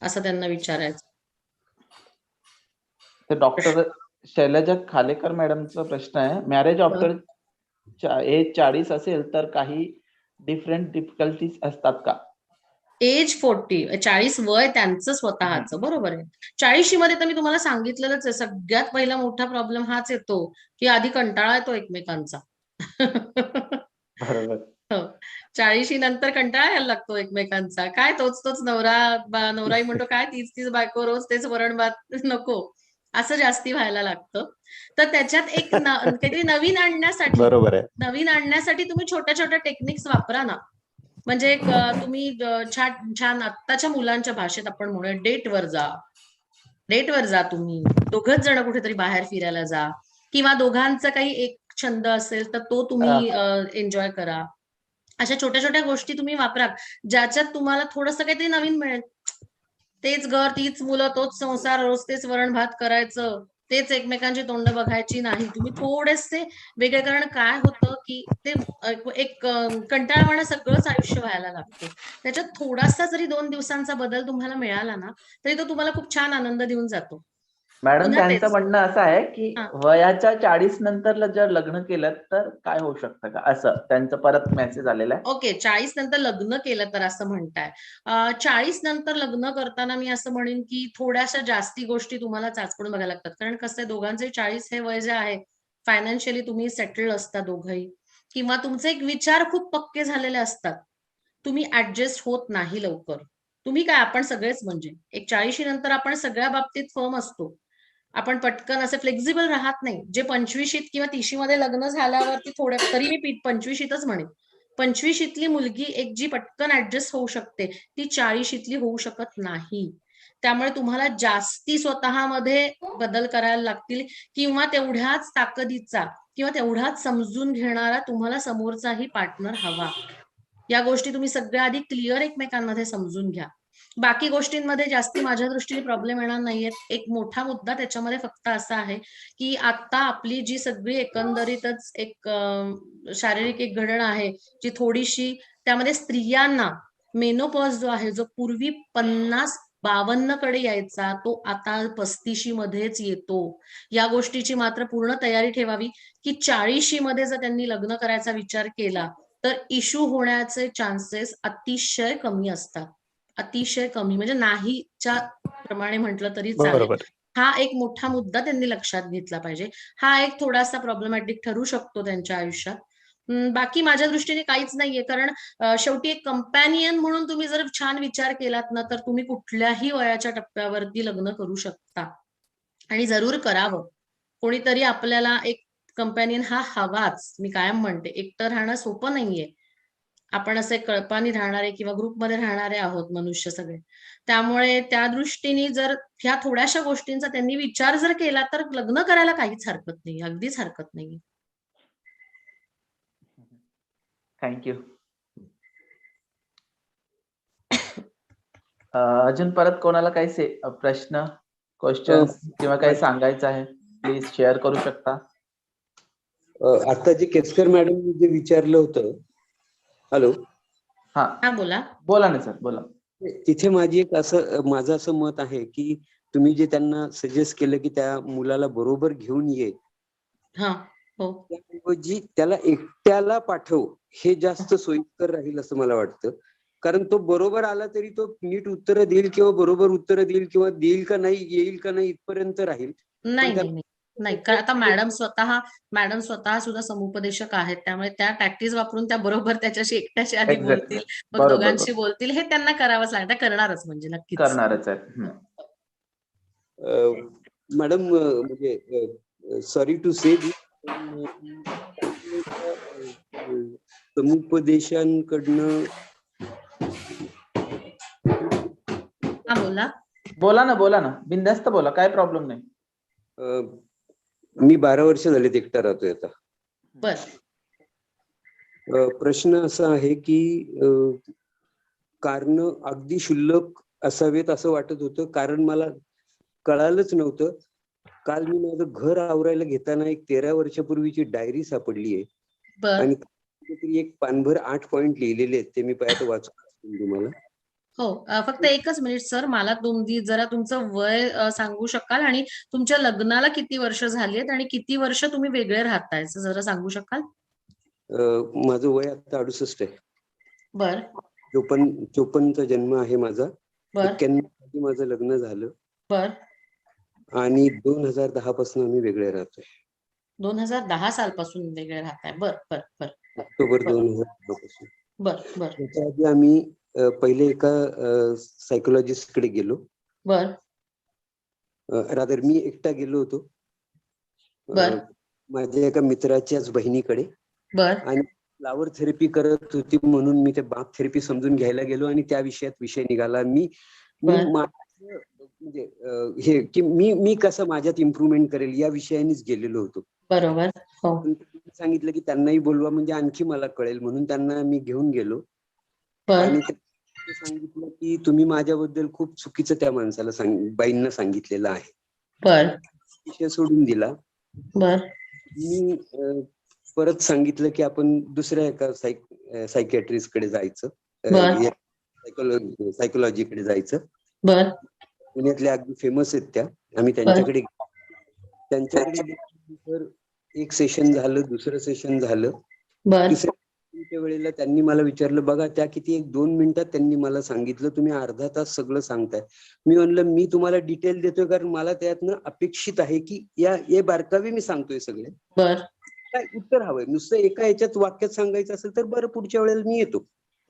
असं त्यांना विचारायचं. तर डॉक्टर शैलजा खालेकर मॅडमचा प्रश्न आहे, मॅरेज आफ्टर एज 40 असेल तर काही डिफरंट डिफिकल्टीज असतात का? एज 40 वय त्यांचं स्वतःच, बरोबर आहे. 40 मध्ये तर मी तुम्हाला सांगितलेलंच आहे, सगळ्यात पहिला मोठा प्रॉब्लेम हाच येतो की आधी कंटाळा येतो एकमेकांचा. बरोबर. 40 नंतर कंटाळा यायला लागतो एकमेकांचा. काय तोच नवराही म्हणतो काय तीच बायको, रोज तेच वरण भात नको, असं जास्ती व्हायला लागतं. तर त्याच्यात एक काहीतरी नवीन आणण्यासाठी तुम्ही छोट्या छोट्या टेक्निक्स वापरा ना. म्हणजे तुम्ही छान आत्ताच्या मुलांच्या भाषेत आपण म्हणूया डेटवर जा तुम्ही दोघच जण कुठेतरी बाहेर फिरायला जा, किंवा दोघांचा काही एक छंद असेल तर तो तुम्ही एन्जॉय करा. अशा छोट्या छोट्या गोष्टी तुम्ही वापरा ज्याच्यात तुम्हाला थोडंसं काहीतरी नवीन मिळेल. तेच घर, तीच मुलं, तोच संसार, रोज तेच वरण भात करायचं, तेच एकमेकांची तोंड बघायची नाही. तुम्ही थोडेसे वेगळे, कारण काय होतं की ते एक कंटाळवाणं सगळंच आयुष्य व्हायला लागतं. त्याच्यात थोडासा जरी 2 दिवसांचा बदल तुम्हाला मिळाला ना तरी तो तुम्हाला खूप छान आनंद देऊन जातो. मॅडम त्यांचं म्हणणं असं आहे की वयाच्या 40 नंतर जर लग्न केलं तर काय होऊ शकतं का, असं त्यांचं परत मेसेज आलेला आहे. ओके, 40 नंतर लग्न केलं तर असं म्हणताय. 40 नंतर लग्न करताना मी असं म्हणेन की थोड्याशा जास्ती गोष्टी तुम्हाला चाचपडून बघायला लागतात, कारण कसं आहे दोघांचे 40 हे वय जे आहे, फायनान्शियली तुम्ही सेटल्ड असता दोघंही, किंवा तुमचे एक विचार खूप पक्के झालेले असतात, तुम्ही ऍडजस्ट होत नाही लवकर. तुम्ही काय, आपण सगळेच म्हणजे एक 40 नंतर आपण सगळ्या बाबतीत फर्म असतो, आपण पटकन असे फ्लेक्झिबल राहत नाही. जे 25 किंवा 30 मध्ये लग्न झाल्यावरती तरी मी 25च म्हणेन, 25तली मुलगी एक जी पटकन ऍडजस्ट होऊ शकते ती 40तली होऊ शकत नाही. त्यामुळे तुम्हाला जास्ती स्वतःमध्ये बदल करायला लागतील, किंवा तेवढ्याच ताकदीचा किंवा तेवढाच समजून घेणारा तुम्हाला समोरचाही पार्टनर हवा. या गोष्टी तुम्ही सगळ्या आधी क्लिअर एकमेकांमध्ये समजून घ्या. बाकी गोष्टींमध्ये जास्ती माझ्या दृष्टीने प्रॉब्लेम येणार नाहीयेत. एक मोठा मुद्दा त्याच्यामध्ये फक्त असा आहे की आता आपली जी सगळी एकंदरीतच एक शारीरिक एक घडण आहे जी थोडीशी, त्यामध्ये स्त्रियांना मेनोपॉज जो आहे, जो पूर्वी 50-52 कडे यायचा तो आता 35 मध्येच येतो. या गोष्टीची मात्र पूर्ण तयारी ठेवावी की 40 मध्ये जर त्यांनी लग्न करायचा विचार केला तर इश्यू होण्याचे चान्सेस अतिशय कमी असतात, अतिशय कमी, म्हणजे नाहीच्या प्रमाणे म्हटलं तरी चालेल. हा एक मोठा मुद्दा त्यांनी लक्षात घेतला पाहिजे. हा एक थोडासा प्रॉब्लेमॅटिक ठरू शकतो त्यांच्या आयुष्यात. बाकी माझ्या दृष्टीने काहीच नाहीये, कारण शेवटी एक कंपॅनियन म्हणून तुम्ही जर छान विचार केलात ना तर तुम्ही कुठल्याही वयाच्या टप्प्यावरती लग्न करू शकता, आणि जरूर करावं. कोणीतरी आपल्याला एक कंपॅनियन हा हवाच. मी कायम म्हणते एकटं राहणं सोपं नाहीये, आपण असे कळपानी राहणारे किंवा ग्रुपमध्ये राहणारे आहोत मनुष्य सगळे. त्यामुळे त्या दृष्टीने जर ह्या थोड्याशा गोष्टींचा त्यांनी विचार जर केला तर लग्न करायला काहीच हरकत नाही, अगदीच हरकत नाही. थँक्यू. अजून परत कोणाला काही प्रश्न, क्वेश्चन्स किंवा काही सांगायचं आहे, प्लीज शेअर करू शकता. आता जे केसकर मॅडम जे विचारलं होतं. हॅलो. हा बोला. बोला ना सर, बोला. तिथे माझं असं मत आहे की तुम्ही जे त्यांना सजेस्ट केलं की त्या मुलाला बरोबर घेऊन ये, त्याऐवजी त्याला एकट्याला पाठव हे जास्त सोयीस्कर राहील असं मला वाटतं. कारण तो बरोबर आला तरी तो नीट उत्तर देईल किंवा बरोबर उत्तर देईल किंवा देईल का नाही, येईल का नाही इथपर्यंत राहील. नाही, कारण आता मॅडम स्वतः सुद्धा समुपदेशक आहेत, त्यामुळे त्या टॅक्टिस वापरून त्या बरोबर त्याच्याशी एकट्याशी आधी बोलतील, मग दोघांशी बोलतील, हे त्यांना करावंच लागेल. त्या करणारच म्हणजे नक्कीच करणारच आहे. मॅडम म्हणजे सॉरी टू से समुपदेशांकडनं बोला ना बिनधास्त बोला, काय प्रॉब्लेम नाही. मी 12 वर्ष झालेत एकटा राहतोय आता. प्रश्न असा आहे की कारण अगदी क्षुल्लक असावेत असं वाटत होतं, कारण मला कळालंच नव्हतं. काल मी माझं घर आवरायला घेताना एक 13 वर्षापूर्वीची डायरी सापडली आहे आणि एक पानभर 8 पॉइंट लिहिलेले आहेत. ते मी पाहतो वाचून तुम्हाला. हो, फक्त एकच मिनिट सर, मला जरा तुमचं वय सांगू शकाल आणि तुमच्या लग्नाला किती वर्ष झालीत आणि किती वर्ष तुम्ही वेगळे राहताय जरा सांगू शकाल? माझं वय आता 68 आहे. बर. 54चा जन्म आहे माझा. 91 माझं लग्न झालं. बर. आणि 2010 पासून आम्ही वेगळे राहतोय. 2010 सालपासून वेगळे राहताय. बर बर बर. ऑक्टोबर 2010 पासून. बर बर. त्याच्या आधी आम्ही पहिले एका सायकोलॉजिस्ट कडे गेलो. बर. रादर मी एकटा गेलो होतो. माझ्या एका मित्राच्याच बहिणीकडे. आणि फ्लावर थेरपी करत होती म्हणून मी ते बाथ थेरपी समजून घ्यायला गेलो आणि त्या विषयात विषय निघाला. म्हणजे हे की मी कसं माझ्यात इम्प्रुव्हमेंट करेल या विषयानेच गेलेलो होतो. बरोबर. सांगितलं की त्यांनाही बोलवा म्हणजे आणखी मला कळेल, म्हणून त्यांना मी घेऊन गेलो. आणि सांगितलं की तुम्ही माझ्याबद्दल खूप चुकीचं त्या माणसाला बाईंना सांगितलेलं आहे. विषय सोडून दिला. मी परत सांगितलं की आपण दुसऱ्या एका सायकियाट्रिस्ट कडे जायचं, सायकोलॉजीकडे जायचं. पुण्यातल्या अगदी फेमस आहेत त्या. आम्ही त्यांच्याकडे एक सेशन झालं, दुसरं सेशन झालं. तिसऱ्या वेळेला त्यांनी मला विचारलं, बघा त्या किती 1-2 मिनिटात त्यांनी मला सांगितलं, तुम्ही अर्धा तास सगळं सांगताय. मी म्हणलं मी तुम्हाला डिटेल देतोय कारण मला त्यातनं अपेक्षित आहे की या बारकावे मी सांगतोय सगळे. काय उत्तर हवंय, नुसतं एका ह्याच्यात वाक्यात सांगायचं असेल तर बरं पुढच्या वेळेला मी येतो.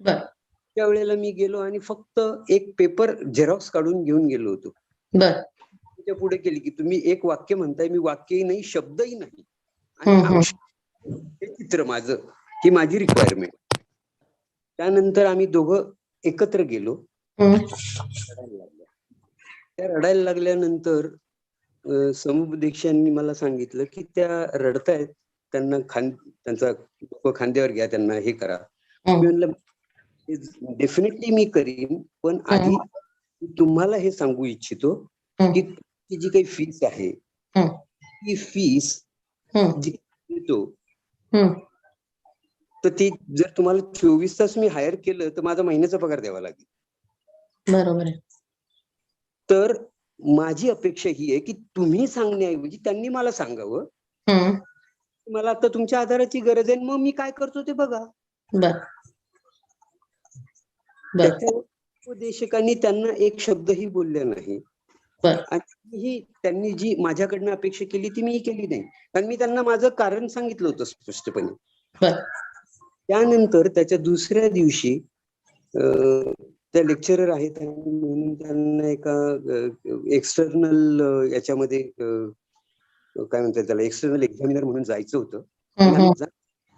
त्या वेळेला मी गेलो आणि फक्त एक पेपर झेरॉक्स काढून घेऊन गेलो होतो. त्याच्या पुढे केली की तुम्ही एक वाक्य म्हणताय, मी वाक्यही नाही शब्दही नाही आणि हे चित्र माझं, ही माझी रिक्वायरमेंट. त्यानंतर आम्ही दोघं एकत्र गेलो. त्या रडायला लागल्यानंतर समुपदेशांनी मला सांगितलं की त्या रडतायत, त्यांना त्यांचा डोकं खांद्यावर घ्या, त्यांना हे करा. मी म्हणलं डेफिनेटली मी करीन, पण आधी तुम्हाला हे सांगू इच्छितो की जी काही फीस आहे ती फीस जी देतो तर ती जर तुम्हाला 24 तास मी हायर केलं तर माझा महिन्याचा पगार द्यावा लागेल. बरोबर आहे. तर माझी अपेक्षा ही आहे की तुम्ही सांगण्याऐवजी त्यांनी मला सांगावं, मला आता तुमच्या आधाराची गरज आहे, मग मी काय करतो ते बघा. उपदेशकांनी त्यांना एक शब्दही बोलले नाही आणि त्यांनी जी माझ्याकडनं अपेक्षा केली ती मी केली नाही, कारण मी त्यांना माझं कारण सांगितलं होतं स्पष्टपणे. त्यानंतर त्याच्या दुसऱ्या दिवशी त्या लेक्चरर आहेत म्हणून त्यांना एका एक्सटर्नल याच्यामध्ये काय म्हणतात त्याला, एक्सटर्नल एक्झामिनर म्हणून जायचं होतं.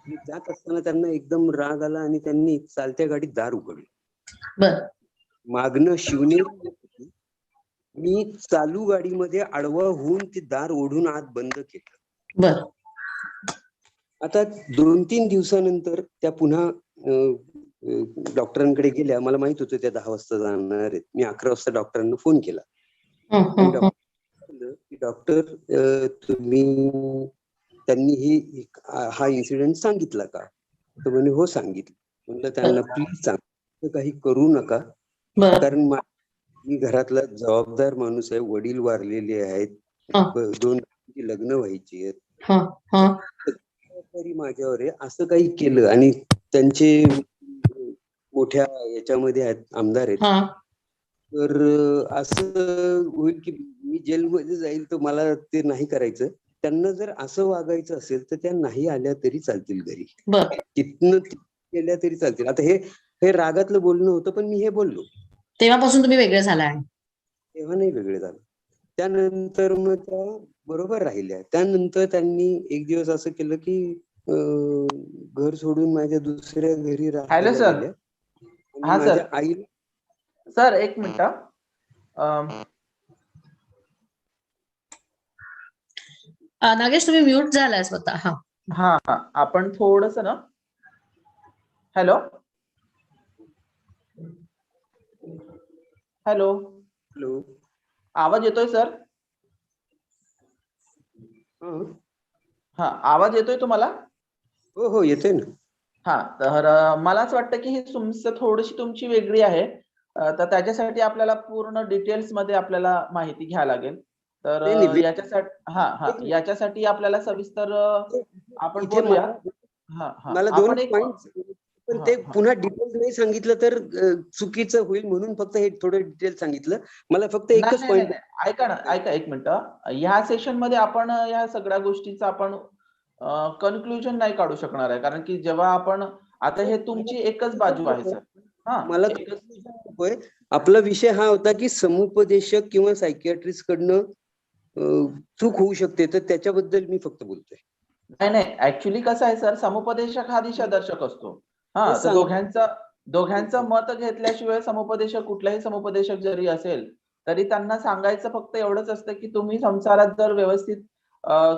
आणि जात असताना त्यांना एकदम राग आला आणि त्यांनी चालत्या गाडीत दार उघडलं. बर मागणं शिवनेरी येत होती. मी चालू गाडीमध्ये आडवा होऊन ते दार ओढून आत बंद केलं. बर आता 2-3 दिवसानंतर त्या पुन्हा डॉक्टरांकडे गेल्या. मला माहित होतं त्या 10 वाजता जाणार आहेत. मी 11 वाजता डॉक्टरांना फोन केला. डॉक्टर तुम्ही त्यांनी हा इन्सिडेंट सांगितला का? तर म्हणे हो सांगितलं. म्हणलं त्यांना प्लीज सांग काही करू नका, कारण मी घरातला जबाबदार माणूस आहे. वडील वारलेले आहेत, 2 लग्न व्हायची आहेत, तरी माझ्यावर आहे. असं काही केलं आणि त्यांचे मोठ्या याच्यामध्ये आहेत, आमदार आहेत, तर असं होईल की मी जेलमध्ये जाईल, तर मला ते नाही करायचं. त्यांना जर असं वागायचं असेल तर त्या नाही आल्या तरी चालतील घरी, तिथनं गेल्या तरी चालतील. आता हे रागातलं बोलणं होतं, पण मी हे बोललो. तेव्हापासून तुम्ही वेगळे झाला? तेव्हा नाही वेगळे झालं. त्यानंतर मग त्या बरोबर राहिल्या. त्यानंतर त्यांनी एक दिवस असं केलं की घर सोडून माझ्या दुसऱ्या घरी राहायला गेल्या. हा सर. माझ्या आई सर एक मिनिट. नागेश तुम्ही म्यूट झालाय स्वतः. हा आपण थोडस ना. हॅलो हॅलो हॅलो, आवाज येतोय सर? हा आवाज येतोय तुम्हाला? हो हो येतोय ना. हा तर मला असं वाटतं की ही थोडीशी तुमची वेगळी आहे. तर त्याच्यासाठी आपल्याला पूर्ण डिटेल्स मध्ये आपल्याला माहिती घ्यावी लागेल. तर याच्यासाठी आपल्याला सविस्तर आपण बोलूया. मला 2 पॉइंट, पण ते पुन्हा डिटेल नाही सांगितलं तर चुकीचं होईल, म्हणून फक्त हे थोडं डिटेल सांगितलं. मला फक्त एकच पॉइंट. ऐका एक मिनिट. ह्या सेशन मध्ये आपण या सगळ्या गोष्टीचा आपण कन्क्लुजन नाही काढू शकणार आहे, कारण की जेव्हा आपण आता हे तुमची एकच बाजू आहे सर. मला आपला विषय हा होता की समुपदेशक किंवा सायकियाट्रिस्ट कडनं चूक होऊ शकते, तर त्याच्याबद्दल मी फक्त बोलतोय. नाही ऍक्च्युली कसं आहे सर, समुपदेशक हा दिशादर्शक असतो. तर दोघांचं मत घेतल्याशिवाय समुपदेशक, कुठलाही समुपदेशक जरी असेल तरी त्यांना सांगायचं फक्त एवढंच असतं की तुम्ही संसारात जर व्यवस्थित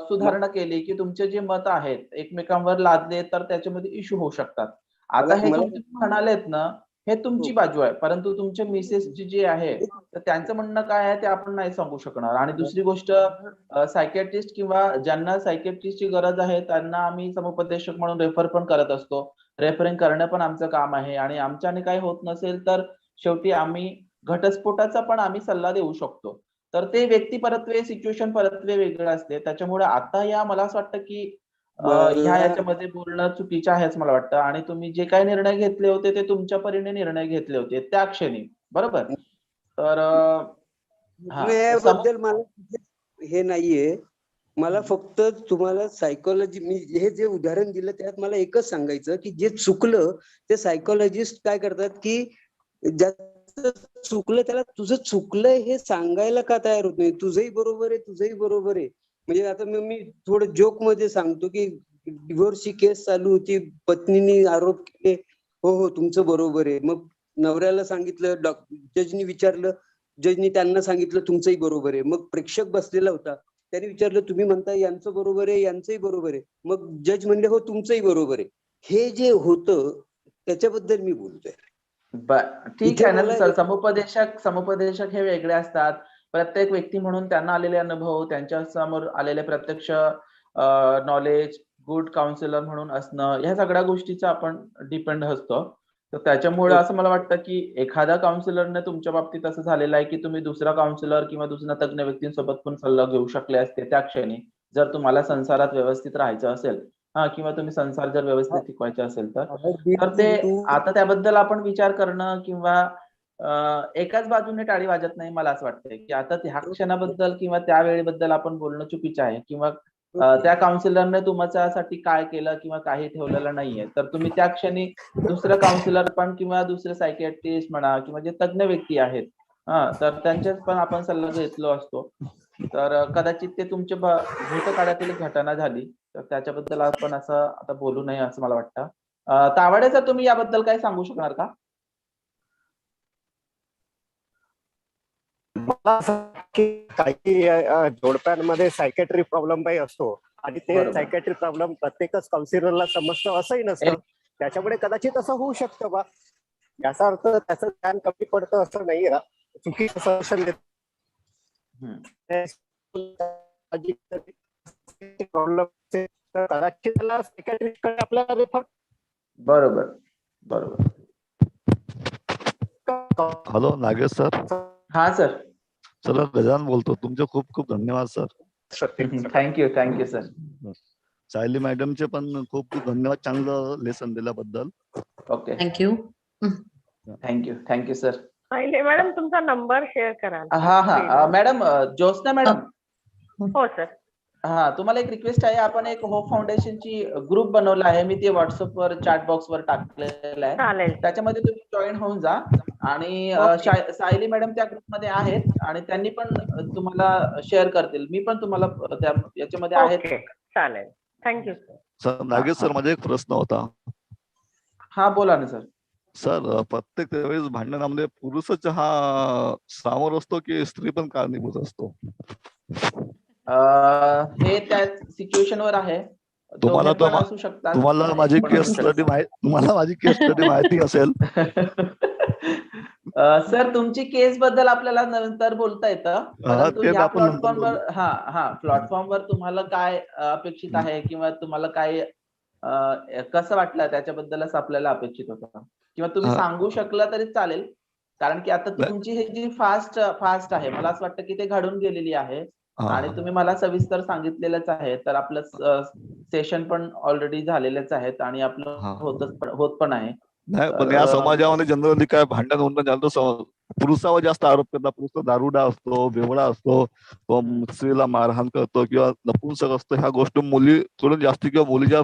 सुधारणा केली की तुमचे जे मत आहेत एकमेकांवर लादले तर त्याच्यामध्ये इश्यू होऊ शकतात. आता हे तुम्ही म्हणालेत ना, हे तुमची बाजू आहे, परंतु तुमच्या मिसेसची जी आहे तर त्यांचं म्हणणं काय आहे ते आपण नाही सांगू शकणार. आणि दुसरी गोष्ट, सायकियाट्रिस्ट किंवा ज्यांना सायकियाट्रिस्टची गरज आहे त्यांना आम्ही समुपदेशक म्हणून रेफर पण करत असतो. रेफरिंग करणं पण आमचं काम आहे. आणि आमच्याने काही होत नसेल तर शेवटी आम्ही घटस्फोटाचा पण आम्ही सल्ला देऊ शकतो. तर ते व्यक्तिपरत्वे, सिच्युएशन परत्वे वेगळं असते. त्याच्यामुळे आता मला असं वाटतं की याच्यामध्ये बोलणं चुकीचं आहे असं मला वाटतं. आणि तुम्ही जे काही निर्णय घेतले होते ते तुमच्या परीने निर्णय घेतले होते त्या क्षणी, बरोबर? तर याबद्दल मला हे नाहीये. मला फक्त तुम्हाला सायकोलॉजी, मी हे जे उदाहरण दिलं त्यात मला एकच सांगायचं की जे चुकलं ते सायकोलॉजिस्ट काय करतात की ज्याचं चुकलं त्याला तुझं चुकलंय हे सांगायला का तयार होत नाही. तुझंही बरोबर आहे, तुझंही बरोबर आहे. म्हणजे आता मी थोडं जोक मध्ये सांगतो की डिव्होर्सची केस चालू होती, पत्नीने आरोप केले, हो तुमचं बरोबर आहे. मग नवऱ्याला सांगितलं, जजनी विचारलं, जजनी त्यांना सांगितलं तुमचंही बरोबर आहे. मग प्रेक्षक बसलेला होता, त्याने विचारलं तुम्ही म्हणता यांचं बरोबर आहे, यांचंही बरोबर आहे. मग जज म्हणले हो तुमचंही बरोबर आहे. हे जे होतं त्याच्याबद्दल मी बोलतोय. ठीक आहे ना सर. समुपदेशक हे वेगळे असतात. प्रत्येक व्यक्ती म्हणून त्यांना आलेले अनुभव, त्यांच्या समोर आलेले प्रत्यक्ष नॉलेज, गुड काउन्सिलर म्हणून असणं, ह्या सगळ्या गोष्टीचा आपण डिपेंड असतो. तर त्याच्यामुळे असं मला वाटतं की एखाद्या काउन्सिलरने तुमच्या बाबतीत असं झालेलं आहे की तुम्ही दुसरा काउन्सिलर किंवा दुसऱ्या तज्ञ व्यक्तींसोबत पण सल्ला घेऊ शकले असते त्या क्षणी, जर तुम्हाला संसारात व्यवस्थित राहायचं असेल, किंवा तुम्ही संसार जर व्यवस्थित टिकवायचा असेल तर ते आता त्याबद्दल आपण विचार करणं किंवा एकाच बाजूने टाळी वाजत नाही. मला असं वाटतंय की आता त्या क्षणाबद्दल किंवा त्या वेळेबद्दल आपण बोलणं चुकीचं आहे. किंवा त्या काउन्सिलरने तुमच्यासाठी काय केलं किंवा काही ठेवलेलं नाहीये, तर तुम्ही त्या क्षणी दुसरं काउन्सिलर पण किंवा दुसरे सायकियाट्रिस्ट म्हणा किंवा जे तज्ञ व्यक्ती आहेत, तर त्यांच्याच पण आपण सल्ला घेतलो असतो. तर कदाचित ते तुमच्या भूतकाळातील घटना झाली तर त्याच्याबद्दल आपण असं आता बोलू नये असं मला वाटतं. तावडे सर, तुम्ही याबद्दल काय सांगू शकणार का? मला असं की काही जोडप्यांमध्ये सायकॅट्री प्रॉब्लेम काही असतो आणि ते बरोबर. सायकॅट्री प्रॉब्लेम प्रत्येकच काउन्सिलरला समजतं असंही नसतं. त्याच्यामुळे कदाचित असं होऊ शकतं बा. याचा अर्थ त्याचं ज्ञान कमी पडतं असं नाही ना. चुकीचं सजेशन देत प्रॉब्लेम तर कदाचित त्याला सायकॅट्रिस्टकडे आपल्याला रेफर. बरोबर बरोबर. Hello Nagesh sir. हा सर. सर गजानन बोलतो. तुमचे खूप खूप धन्यवाद सर. Thank you sir. सायली मॅडमचे पण खूप खूप धन्यवाद चांगलं लेसन दिल्याबद्दल. Okay, thank you. Thank you sir. Sayali madam, तुमचा नंबर शेअर कराल? हा मॅडम, ज्योत्स्ना मॅडम. हो सर. हा, तुम्हाला एक रिक्वेस्ट आहे. आपण एक होप फाउंडेशनची ग्रुप बनवला आहे. मी ते व्हॉट्सअपवर चॅट बॉक्सवर टाकलेलं आहे. त्याच्यामध्ये तुम्ही जॉईन होऊन जा. आणि सायली मॅडम त्या ग्रुपमध्ये आहेत आणि त्यांनी पण तुम्हाला शेअर करतील. मी पण तुम्हाला त्या याच्यामध्ये आहेत. चालेल. Thank you sir. नागेश सर, माझा एक प्रश्न होता. हा बोला ना सर. सर, प्रत्येक वेळेस भांडणामध्ये पुरुषच हा सामोर असतो की स्त्री पण कारणीभूत असतो? हे त्या सिच्युएशन वर आहे. तुम्हाला माझी केस स्टडी माहिती असेल. सर, तुमची केस बद्दल आपल्याला नंतर बोलता येतं. परंतु ह्या प्लॅटफॉर्मवर तुम्हाला काय अपेक्षित आहे किंवा तुम्हाला काय कसं वाटलं त्याच्याबद्दलच आपल्याला अपेक्षित होतं, किंवा तुम्ही सांगू शकला तरी चालेल. कारण की आता तुमची हे जी फास्ट आहे, मला असं वाटतं की ते घडून गेलेली आहे आणि तुम्ही मला सविस्तर सांगितलेलंच आहे. तर आपलं सेशन पण ऑलरेडी झालेलेच आहेत आणि आपलं होत पण आहे. नाही, पण या समाजामध्ये जनरली काय भांडण होणं जास्त पुरुषावर जास्त आरोप करतात. पुरुष दारुडा असतो, बेवडा असतो, स्त्रीला मारहाण करतो किंवा नपुंसक असतो. ह्या गोष्टी मुलीकडून जास्त किंवा मुलीच्या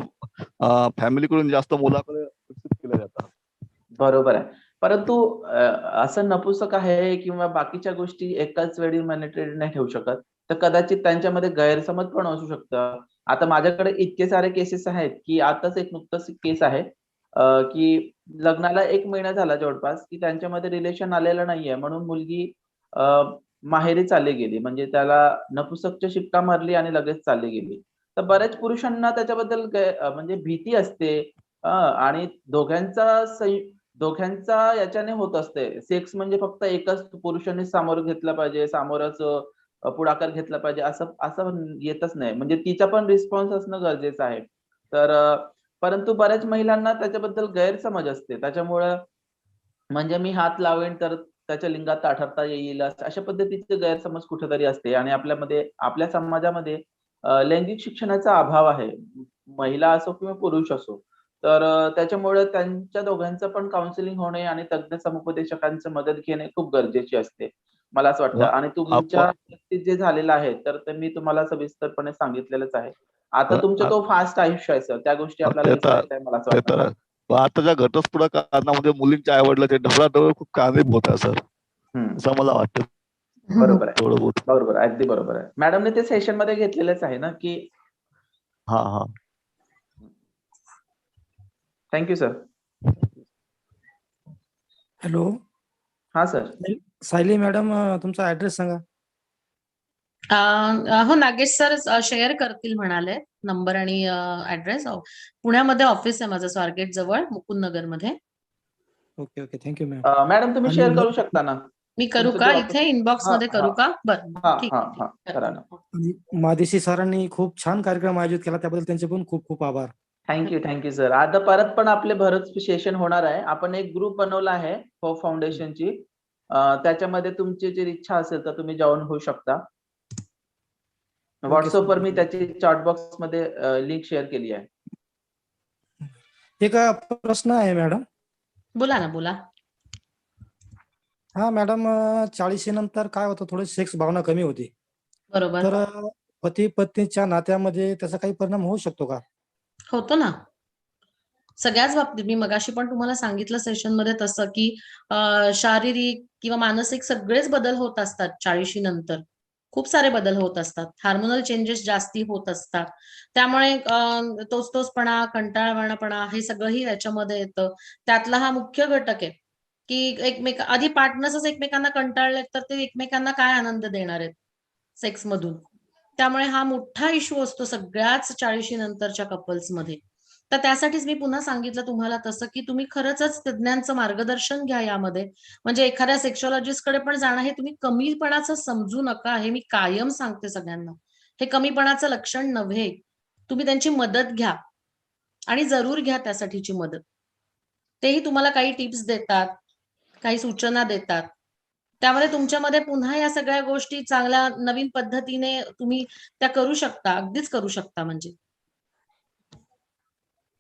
फॅमिलीकडून जास्त मुलाकडे केल्या जातात. बरोबर आहे. परंतु असं नपुंसक आहे किंवा बाकीच्या गोष्टी एकाच वेळी मॅनिपुलेट नाही ठेवू शकत. तर कदाचित त्यांच्यामध्ये गैरसमज पण असू शकतं. आता माझ्याकडे इतके सारे केसेस आहेत की आताच एक नुकतंच केस आहे की लग्नाला 1 महिना झाला जवळपास, की त्यांच्यामध्ये रिलेशन आलेलं नाहीये म्हणून मुलगी माहेरी चालली गेली. म्हणजे त्याला नपुंसकच्या शिक्का मारली आणि लगेच चालली गेली. तर बऱ्याच पुरुषांना त्याच्याबद्दल म्हणजे भीती असते आणि दोघांचा याच्याने होत असते. सेक्स म्हणजे फक्त एकच पुरुषांनी सामोरं घेतलं पाहिजे, सामोरच पुढाकार घेतला पाहिजे असं येतच नाही. म्हणजे तिचा पण रिस्पॉन्स असणं गरजेचं आहे. तर परंतु बऱ्याच महिलांना त्याच्याबद्दल गैरसमज असते. त्याच्यामुळं म्हणजे मी हात लावेन तर त्याच्या लिंगात आढळता येईल अशा पद्धतीचे गैरसमज कुठेतरी असते. आणि आपल्या समाजामध्ये लैंगिक शिक्षणाचा अभाव आहे. महिला असो किंवा पुरुष असो. तर त्याच्यामुळे त्यांच्या दोघांचं पण काउन्सिलिंग होणे आणि तज्ञ समुपदेशकांची मदत घेणे खूप गरजेची असते, मला असं वाटतं. आणि तुमच्या बाबतीत जे झालेलं आहे तर ते मी तुम्हाला सविस्तरपणे सांगितलेलंच आहे. आता तुमचं तो फास्ट आयुष्य आहे सर, त्या गोष्टी आपल्याला विसरायच्या आहे, मला असं वाटतं. आताच्या घटस्फोट कारणामध्ये मुलींच्या आई वडिलांचे ढवळाढवळ खूप कारणीभूत आहे सर, असं मला वाटतं. बरोबर आहे, बरोबर आहे, अगदी बरोबर आहे. मॅडमने ते सेशन मध्ये घेतलेलंच आहे ना की. हा. Thank you sir. हॅलो. हा सर. सायली मॅडम, तुमचा ऍड्रेस सांगा. हो, नागेश सर शेअर करतील म्हणाले नंबर आणि ऍड्रेस. पुण्यामध्ये ऑफिस आहे माझं, स्वारगेट जवळ मुकुंद नगर मध्ये. Okay, thank you ma'am. मॅडम तुम्ही शेअर करू शकता ना. मी करू का इथे इनबॉक्स मध्ये करू का? बरं, ठीक आहे. मादेशी सरांनी खूप छान कार्यक्रम आयोजित केला, त्याबद्दल त्यांचे पण खूप खूप आभार. Thank you sir. आता परत पण आपले भरत सेशन होणार आहे. आपण एक ग्रुप बनवला आहे होप फाउंडेशनची. त्याच्यामध्ये तुमची जर इच्छा असेल तर तुम्ही जॉईन होऊ शकता. व्हॉट्सअपवर मी त्याची चॅट बॉक्स मध्ये लिंक शेअर केली आहे. एक प्रश्न आहे मॅडम. बोला ना, बोला. हा मॅडम, 40 नंतर काय होतं, थोडी सेक्स भावना कमी होती. बरोबर. तर पती पत्नीच्या नात्यामध्ये त्याचा काही परिणाम होऊ शकतो का? होतो ना, सगळ्याच बाबतीत. मी मगाशी पण तुम्हाला सांगितलं सेशन मध्ये तसं की शारीरिक किंवा मानसिक सगळेच बदल होत असतात 40 नंतर. खूप सारे बदल होत असतात, हार्मोनल चेंजेस जास्ती होत असतात. त्यामुळे तोचपणा, कंटाळवाणापणा हे सगळंही याच्यामध्ये येतं. त्यातला हा मुख्य घटक आहे की आधी पार्टनर्सच एकमेकांना कंटाळले तर ते एकमेकांना काय आनंद देणार आहेत सेक्स मधून. त्यामुळे हा मोठा इश्यू असतो सगळ्याच 40 नंतरच्या कपल्समध्ये. तर त्यासाठीच मी पुन्हा सांगितलं तुम्हाला तसं की तुम्ही खरंच तज्ञांचं मार्गदर्शन घ्या यामध्ये. म्हणजे एखाद्या सेक्शॉलॉजिस्ट कडे पण जाणं हे तुम्ही कमीपणाचं समजू नका, हे मी कायम सांगते सगळ्यांना. हे कमीपणाचं लक्षण नव्हे. तुम्ही त्यांची मदत घ्या आणि जरूर घ्या त्यासाठीची मदत. तेही तुम्हाला काही टिप्स देतात, काही सूचना देतात. त्यामध्ये तुमच्यामध्ये पुन्हा या सगळ्या गोष्टी चांगल्या नवीन पद्धतीने तुम्ही त्या करू शकता, अगदीच करू शकता म्हणजे.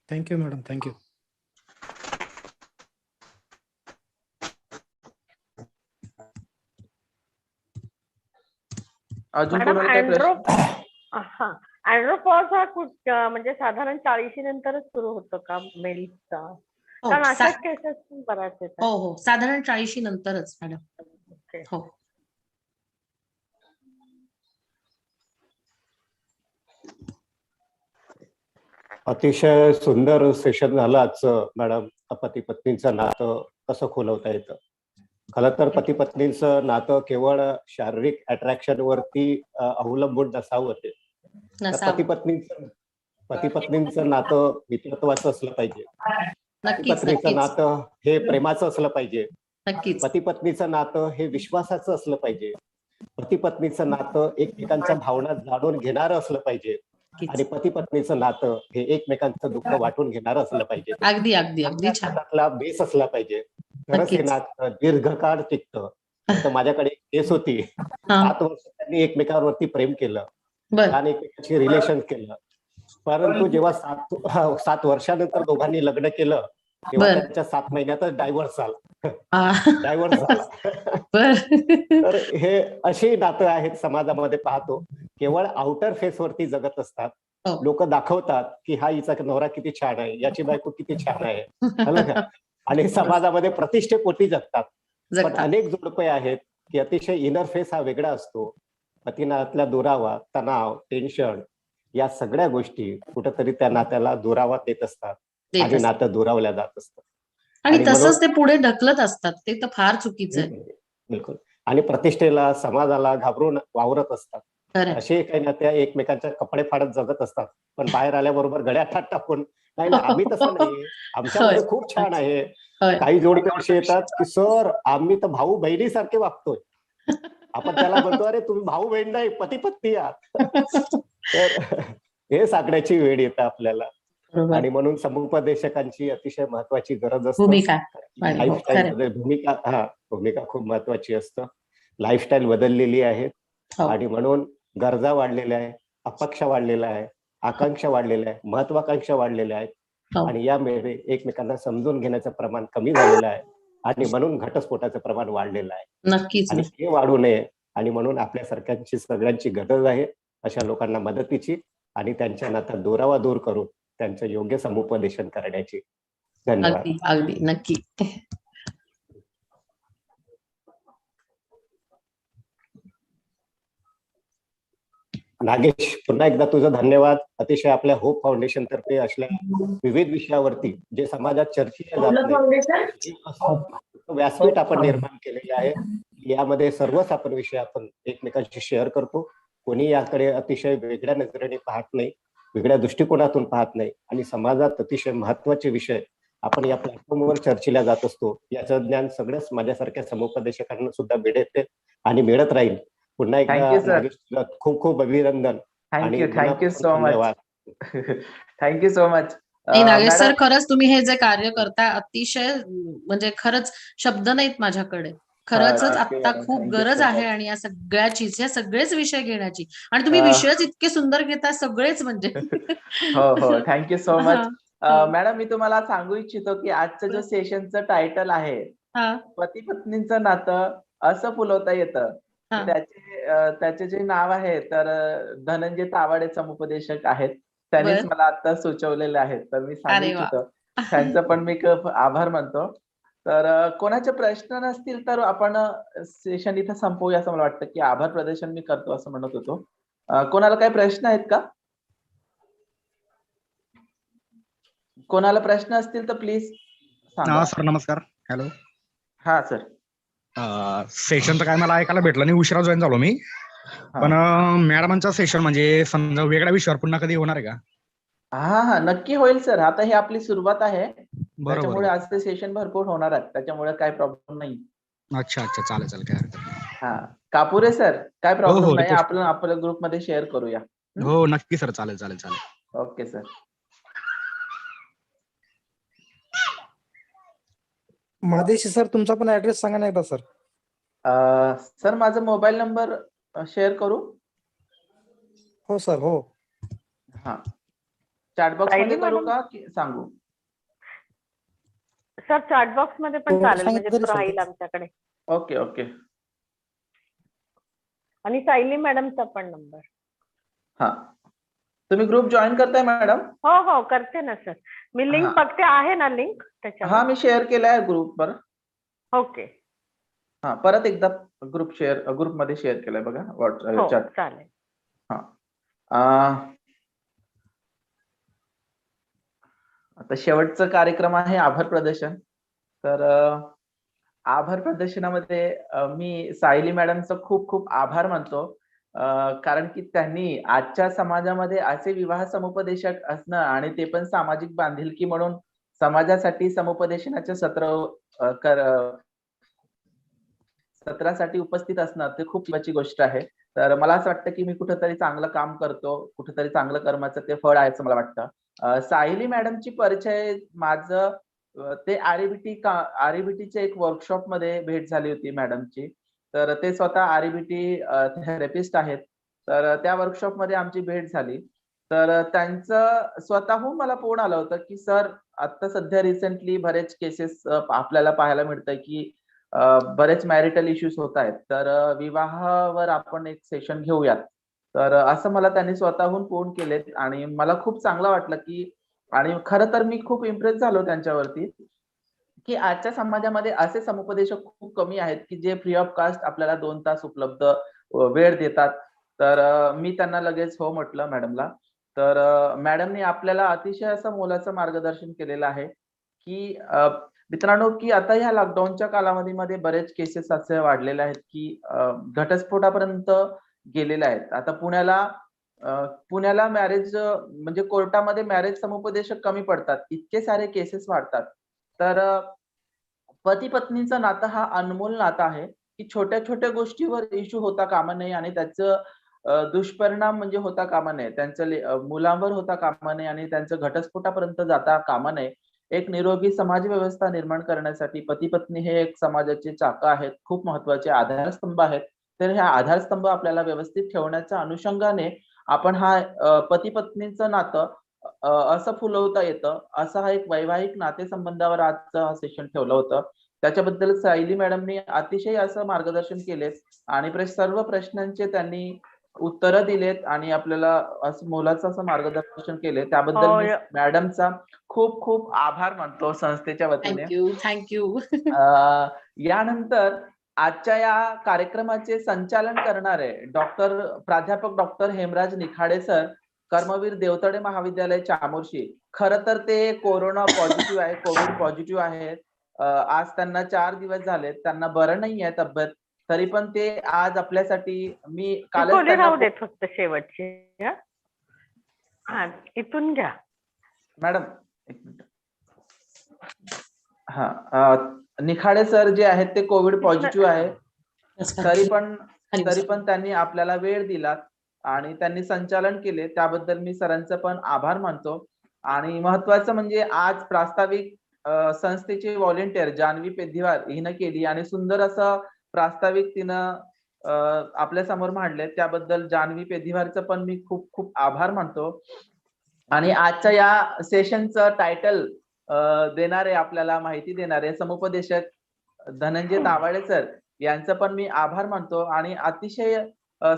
Thank you madam, thank you. अजून मॅडम कोणाला काही प्रश्न? अँड्रोपॉज हा म्हणजे साधारण 40 नंतरच सुरू होतो का मेल्सचा? हो, कारण अशाच केसेस बऱ्याच येतात. हो, साधारण 40 नंतरच मॅडम. हो. अतिशय सुंदर सेशन झालं आजचं मॅडम. पती पत्नीचं नातं कसं खोलवता येतं. खरं तर पती पत्नीचं नातं केवळ शारीरिक अट्रॅक्शन वरती अवलंबून नसावं ते. पती पत्नीचं नातं मित्रत्वाचं असलं पाहिजे. पती पत्नीचं नातं हे प्रेमाचं असलं पाहिजे. पती पत्नीचं नातं हे विश्वासाचं असलं पाहिजे. पती पत्नीचं नातं एकमेकांच्या भावना जाणून घेणारं असलं पाहिजे. आणि पती पत्नीचं नातं हे एकमेकांचं दुःख वाटून घेणारं असलं पाहिजे. अगदी अगदी अगदी छान. त्यातला बेस असला पाहिजे. खरंच हे नातं दीर्घकाळ टिकतं. तर माझ्याकडे एक केस होती. 7 वर्ष त्यांनी एकमेकांवरती प्रेम केलं आणि एकमेकांशी रिलेशन केलं. परंतु जेव्हा 7 वर्षानंतर दोघांनी लग्न केलं तेव्हा त्यांच्या 7 महिन्यातच डायव्हर्स झाला. तर हे अशी नातं आहेत समाजामध्ये पाहतो. केवळ आउटर फेस वरती जगत असतात. लोक दाखवतात की हा हिचा नवरा किती छान आहे, याची बायको किती छान आहे, आणि समाजामध्ये प्रतिष्ठेपोटी जगतात. पण अनेक जोडपे आहेत की अतिशय इनर फेस हा वेगळा असतो. पतीनातल्या दुरावा, तणाव, टेन्शन या सगळ्या गोष्टी कुठेतरी त्या नात्याला दुरावा देत असतात आणि नातं दुरावल्या जात असतं. आणि तसंच ते पुढे ढकलत असतात. ते तर फार चुकीचं आहे. बिलकुल. आणि प्रतिष्ठेला, समाजाला घाबरून वावरत असतात. असे काही नात्या एकमेकांच्या कपडे फाडत जगत असतात. पण बाहेर आल्याबरोबर गळ्यात हात टाकून नाही आम्ही तसं नाही, आमच्यामध्ये खूप छान आहे. काही जोडपे असे येतात की सर आम्ही तर भाऊ बहिणीसारखे वागतोय. आपण त्याला म्हणतो अरे तुम्ही भाऊ बहीण नाही, पती पत्नी आहात. तर हे सांगण्याची वेळ येते आपल्याला. आणि म्हणून समुपदेशकांची अतिशय महत्वाची गरज असते. लाईफस्टाईल मध्ये भूमिका खूप महत्वाची असतं. लाईफस्टाईल बदललेली आहे आणि म्हणून गरजा वाढलेल्या आहे, अपेक्षा वाढलेल्या आहे, आकांक्षा वाढलेल्या आहे, महत्वाकांक्षा वाढलेल्या आहेत. आणि यामुळे एकमेकांना समजून घेण्याचं प्रमाण कमी झालेलं आहे आणि म्हणून घटस्फोटाचं प्रमाण वाढलेलं आहे. नक्कीच. आणि हे वाढू नये आणि म्हणून आपल्यासारख्यांची सगळ्यांची गरज आहे अशा लोकांना मदतीची आणि त्यांच्या नात्यात दुरावा दूर करून त्यांचं योग्य समुपदेशन करण्याची. धन्यवाद. अगदी अगदी नक्की. नागेश, पुन्हा एकदा तुझं धन्यवाद. अतिशय आपल्या होप फाउंडेशन तर्फे असल्या विविध विषयावरती जे समाजात चर्चेले जात नाही व्यासपीठ आपण निर्माण केलेले आहे. यामध्ये सर्वच आपण विषय आपण एकमेकांशी शेअर करतो. कोणी याकडे अतिशय वेगळ्या नजरेने पाहत नाही, वेगळ्या दृष्टिकोनातून पाहत नाही आणि समाजात अतिशय महत्वाचे विषय आपण या प्लॅटफॉर्मवर चर्चेला जात असतो. याचं ज्ञान सगळ्याच माझ्यासारख्या समुपदेशकांना सुद्धा मिळते आणि मिळत राहील. पुन्हा एकदा खूप खूप अभिनंदन. Thank you so much. Thank you so much. Nagesh sir, खरंच तुम्ही हे जे कार्य करताय अतिशय म्हणजे खरंच शब्द नाहीत माझ्याकडे. खरंच आता खूप गरज आहे आणि या सगळ्याचीच, या सगळेच विषय घेण्याची. आणि तुम्ही विषयच इतके सुंदर घेताय सगळेच म्हणजे. हो, थँक्यू सो मच. मॅडम, मी तुम्हाला सांगू इच्छितो की आजचं जो सेशनचं टायटल आहे पती पत्नीचं नातं असं फुलवता येतं. त्याचे जे नाव आहे तर धनंजय तावडे समुपदेशक आहेत. त्यांनीच मला आता सुचवलेले आहेत. तर मी सांगू इच्छितो त्यांचं पण मी खूप आभार मानतो. तर कोणाचे प्रश्न नसतील तर आपण सेशन इथं संपवूया असं मला वाटतं, की आभार प्रदर्शन मी करतो असं म्हणत होतो. कोणाला काही प्रश्न आहेत का? कोणाला प्रश्न असतील तर प्लीज सांगा. सर नमस्कार. हॅलो. हा सर. सेशन तर काय मला ऐकायला भेटलं नाही, उशिरा जॉईन झालो मी. पण मॅडमांचा सेशन म्हणजे समजा वेगळ्या विषयावर पुन्हा कधी होणार आहे का? हा नक्की होईल सर. आता ही आपली सुरुवात आहे, बरोबर. त्याच्यामुळे आजचे सेशन भरपूर होणार आहेत, त्याच्यामुळे काही प्रॉब्लेम नाही. अच्छा चालेल काय हरकत नाही. हा कापुरे सर, काय प्रॉब्लेम नाही, रिक्वेस्ट. आपण आपल्या ग्रुपमध्ये शेअर करूया. हो नक्की सर, चालेल. Okay sir. महादेशी सर, तुमचा पण ऍड्रेस सांगा ना एकदा सर. सर माझा मोबाईल नंबर शेअर करू? हो सर, हो. हा चॅटबॉक्स मध्ये करू का की सांगू? सर चॅटबॉक्स मध्ये पण हो, चालेल, सांगितलं म्हणजे तो तरी राहील चालेल. आमच्याकडे. ओके. आणि सायली मॅडमचा पण नंबर. हा तुम्ही ग्रुप जॉईन करताय मॅडम? हो करते ना सर. मी लिंक बघते, आहे ना लिंक त्याच्यावर? हा मी शेअर केलाय ग्रुपवर. ओके. हा परत एकदा ग्रुप मध्ये शेअर केलाय बघा व्हॉट्सअप चॅट. चालेल. आता शेवटचा कार्यक्रम आहे आभार प्रदर्शन. तर आभार प्रदर्शनामध्ये मी सायली मॅडमचं खूप आभार मानतो, कारण की त्यांनी आजच्या समाजामध्ये असे विवाह समुपदेशक असणं आणि ते पण सामाजिक बांधिलकी म्हणून समाजासाठी समुपदेशनाचे सत्रासाठी उपस्थित असणं ते खूप महत्त्वाची गोष्ट आहे. तर मला असं वाटतं की मी कुठेतरी चांगलं काम करतो, कुठेतरी चांगलं कर्माचं ते फळ आहे असं मला वाटतं. सायली मॅडमची परिचय माझं ते आरईबीटीचे एक वर्कशॉप मध्ये भेट झाली होती मॅडमची. तर ते स्वतः आरईबीटी थेरपिस्ट आहेत. तर त्या वर्कशॉप मध्ये आमची भेट झाली. तर त्यांचं स्वतःहून मला फोन आलं होतं की सर, आता सध्या रिसेंटली बरेच केसेस आपल्याला पाहायला मिळतंय की बरेच मॅरिटल इश्यूज होत आहेत, तर विवाहावर आपण एक सेशन घेऊयात. तर असं मला त्यांनी स्वतःहून फोन केलेत आणि मला खूप चांगलं वाटलं की, आणि खरं तर मी खूप इम्प्रेस झालो त्यांच्यावरती की आजच्या समाजामध्ये असे समुपदेशक खूप कमी आहेत की जे फ्री ऑफ कास्ट आपल्याला 2 तास उपलब्ध वेळ देतात. तर मी त्यांना लगेच हो म्हटलं मॅडमला. तर मॅडमने आपल्याला अतिशय असं मोलाचं मार्गदर्शन केलेलं आहे की मित्रांनो, की आता ह्या लॉकडाऊनच्या कालावधीमध्ये बरेच केसेस असे वाढलेले आहेत की घटस्फोटापर्यंत गेलेले आहेत. आता पुण्याला मॅरेज म्हणजे कोर्टामध्ये मॅरेज समुपदेशक कमी पडतात, इतके सारे केसेस वाढतात. तर पती पत्नीचं नातं हा अनमोल नातं आहे की छोट्या गोष्टीवर इश्यू होता कामा नये आणि त्याचं दुष्परिणाम म्हणजे होता कामा नये, त्यांचं मुलांवर होता कामा नये आणि त्यांचं घटस्फोटापर्यंत जाता कामा नये. एक निरोगी समाज व्यवस्था निर्माण करण्यासाठी पती पत्नी हे एक समाजाचे चाकं आहेत, खूप महत्वाचे आधारस्तंभ आहेत. तर ह्या आधारस्तंभ आपल्याला व्यवस्थित ठेवण्याच्या अनुषंगाने आपण हा पती पत्नीचं नातं असं फुलवता येतं, असा हा एक वैवाहिक नातेसंबंधावर आजचं हा सेशन ठेवलं होतं. त्याच्याबद्दल सायली मॅडमनी अतिशय असं मार्गदर्शन केले आणि सर्व प्रश्नांचे त्यांनी उत्तरं दिलेत आणि आपल्याला असं मोलाचं असं मार्गदर्शन केले. त्याबद्दल मी मॅडमचा खूप आभार मानतो संस्थेच्या वतीने. थँक्यू. यानंतर आजच्या या कार्यक्रमाचे संचालन करणारे प्राध्यापक डॉक्टर हेमराज निखाडे सर, कर्मवीर देवतडे महाविद्यालय चामोर्शी. खरं तर ते कोविड पॉझिटिव्ह आहेत. आज त्यांना 4 दिवस झालेत, त्यांना बरं नाहीये तब्येत, तरी पण ते आज आपल्यासाठी मी कालच राहू देत फक्त शेवटची. इथून घ्या मॅडम, एक मिनिट. निखाडे सर जे आहेत ते कोविड पॉझिटिव्ह आहे, तरी पण त्यांनी आपल्याला वेळ दिला आणि त्यांनी संचालन केले, त्याबद्दल मी सरांचं पण आभार मानतो. आणि महत्वाचं म्हणजे आज प्रास्ताविक संस्थेचे व्हॉलेंटियर जान्हवी पेद्धिवार हिनं केली आणि सुंदर असं प्रास्ताविक तिनं आपल्या समोर मांडले, त्याबद्दल जान्हवी पेद्धिवारचं पण मी खूप आभार मानतो. आणि आजच्या या सेशनचं टायटल देणारे, आपल्याला माहिती देणारे समुपदेशक धनंजय दावाळे सर यांचं पण मी आभार मानतो. आणि अतिशय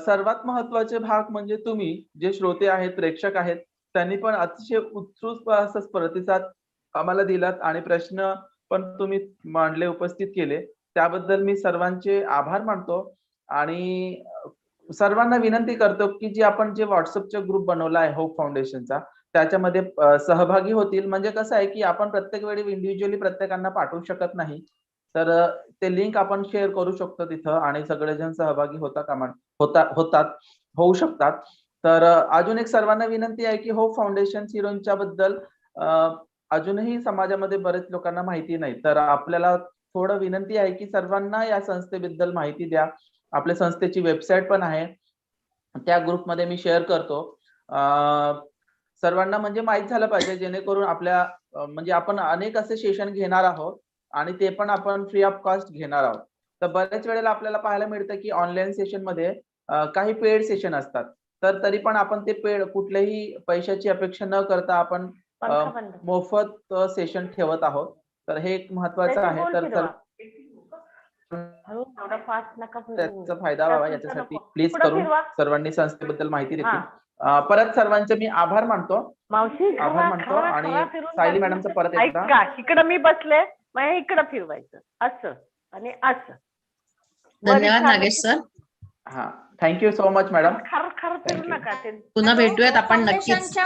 सर्वात महत्वाचे भाग म्हणजे तुम्ही जे श्रोते आहेत, प्रेक्षक आहेत, त्यांनी पण अतिशय उत्स्फूर्त असं प्रतिसाद आम्हाला दिलात आणि प्रश्न पण तुम्ही मांडले, उपस्थित केले, त्याबद्दल मी सर्वांचे आभार मानतो. आणि सर्वांना विनंती करतो की जे आपण जे व्हॉट्सअपचा ग्रुप बनवला आहे होप फाउंडेशनचा, त्याच्यामध्ये सहभागी होतील. म्हणजे कसं आहे की आपण प्रत्येक वेळी इंडिव्हिज्युअली प्रत्येकांना पाठवू शकत नाही, तर ते लिंक आपण शेअर करू शकतो तिथं आणि सगळेजण सहभागी होऊ शकतात. तर अजून एक सर्वांना विनंती आहे की होप फाउंडेशन सिरोंच्या बद्दल अजूनही समाजामध्ये बरेच लोकांना माहिती नाही, तर आपल्याला थोडं विनंती आहे की सर्वांना या संस्थेबद्दल माहिती द्या. आपल्या संस्थेची वेबसाईट पण आहे, त्या ग्रुपमध्ये मी शेअर करतो. सर्वांना म्हणजे माहित झालं पाहिजे, जेणेकरून आपल्या म्हणजे आपण अनेक असे सेशन घेणार आहोत आणि ते पण आपण फ्री ऑफ कॉस्ट घेणार आहोत. तर बऱ्याच वेळेला आपल्याला पाहायला मिळतं की ऑनलाईन सेशन मध्ये काही पेड सेशन असतात, तर तरी पण आपण ते पेड कुठल्याही पैशाची अपेक्षा न करता आपण मोफत सेशन ठेवत आहोत. तर हे एक महत्वाचं आहे. तर त्याचा फायदा व्हावा याच्यासाठी प्लीज करून सर्वांनी संस्थेबद्दल माहिती देतील. परत सर्वांचे मी आभार मानतो. आभार मानतो. आणि सायली मॅडमचं परत एकदा, इकडं मी बसले, मग इकडं फिरवायचं असं आणि असं. धन्यवाद नागेश सर. हा, थँक्यू सो मच मॅडम. खरं फिरू नका ते. पुन्हा भेटूयात आपण नक्कीच.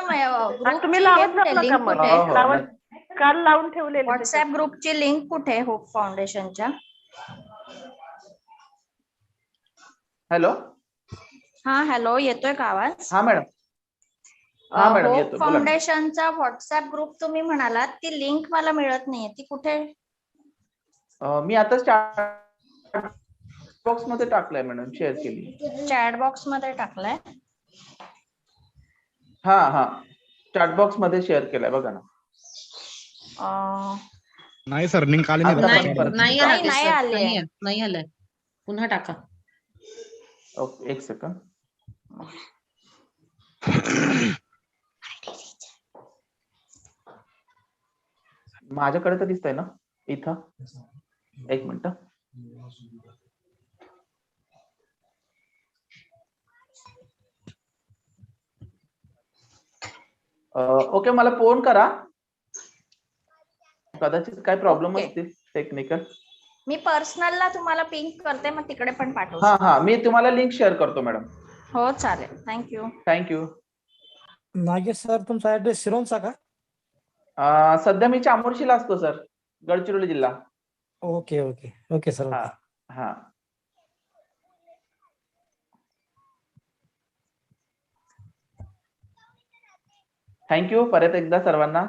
तुम्ही लावत जाऊ नका मग. काल लावून ठेवलेली व्हॉट्सअप ग्रुपची लिंक कुठे होप फाउंडेशनच्या? हॅलो. हा हॅलो, येतोय का आवाज? हा मॅडम. हा मॅडम येतो. होप फाउंडेशनचा व्हॉट्सअप ग्रुप तुम्ही म्हणालात, ती लिंक मला मिळत नाहीये, ती कुठे? मी आता चॅट बॉक्स मध्ये टाकलाय मॅडम, शेअर केली. चॅट बॉक्स मध्ये टाकलाय? हा, चॅट बॉक्स मध्ये शेअर केलाय बघा ना. नाही सर, लिंक आली नाही आलंय. पुन्हा टाका. ओके, एक सेकंड. माझ्याकडे तर दिसतंय ना इथं. एक मिनिट. ओके, मला फोन करा. कदाचित काय प्रॉब्लेम असतील टेक्निकल. मी पर्सनलला तुम्हाला पिंक करते, मग तिकडे पण पाठवू. हा, मी तुम्हाला लिंक शेअर करतो मॅडम. हो चालेल. थँक्यू. नागेश सर, तुमचा ऍड्रेस सिरोंचा का? सध्या मी चामोर्शीला असतो सर, गडचिरोली जिल्हा. Okay sir. हा. थँक्यू परत एकदा सर्वांना.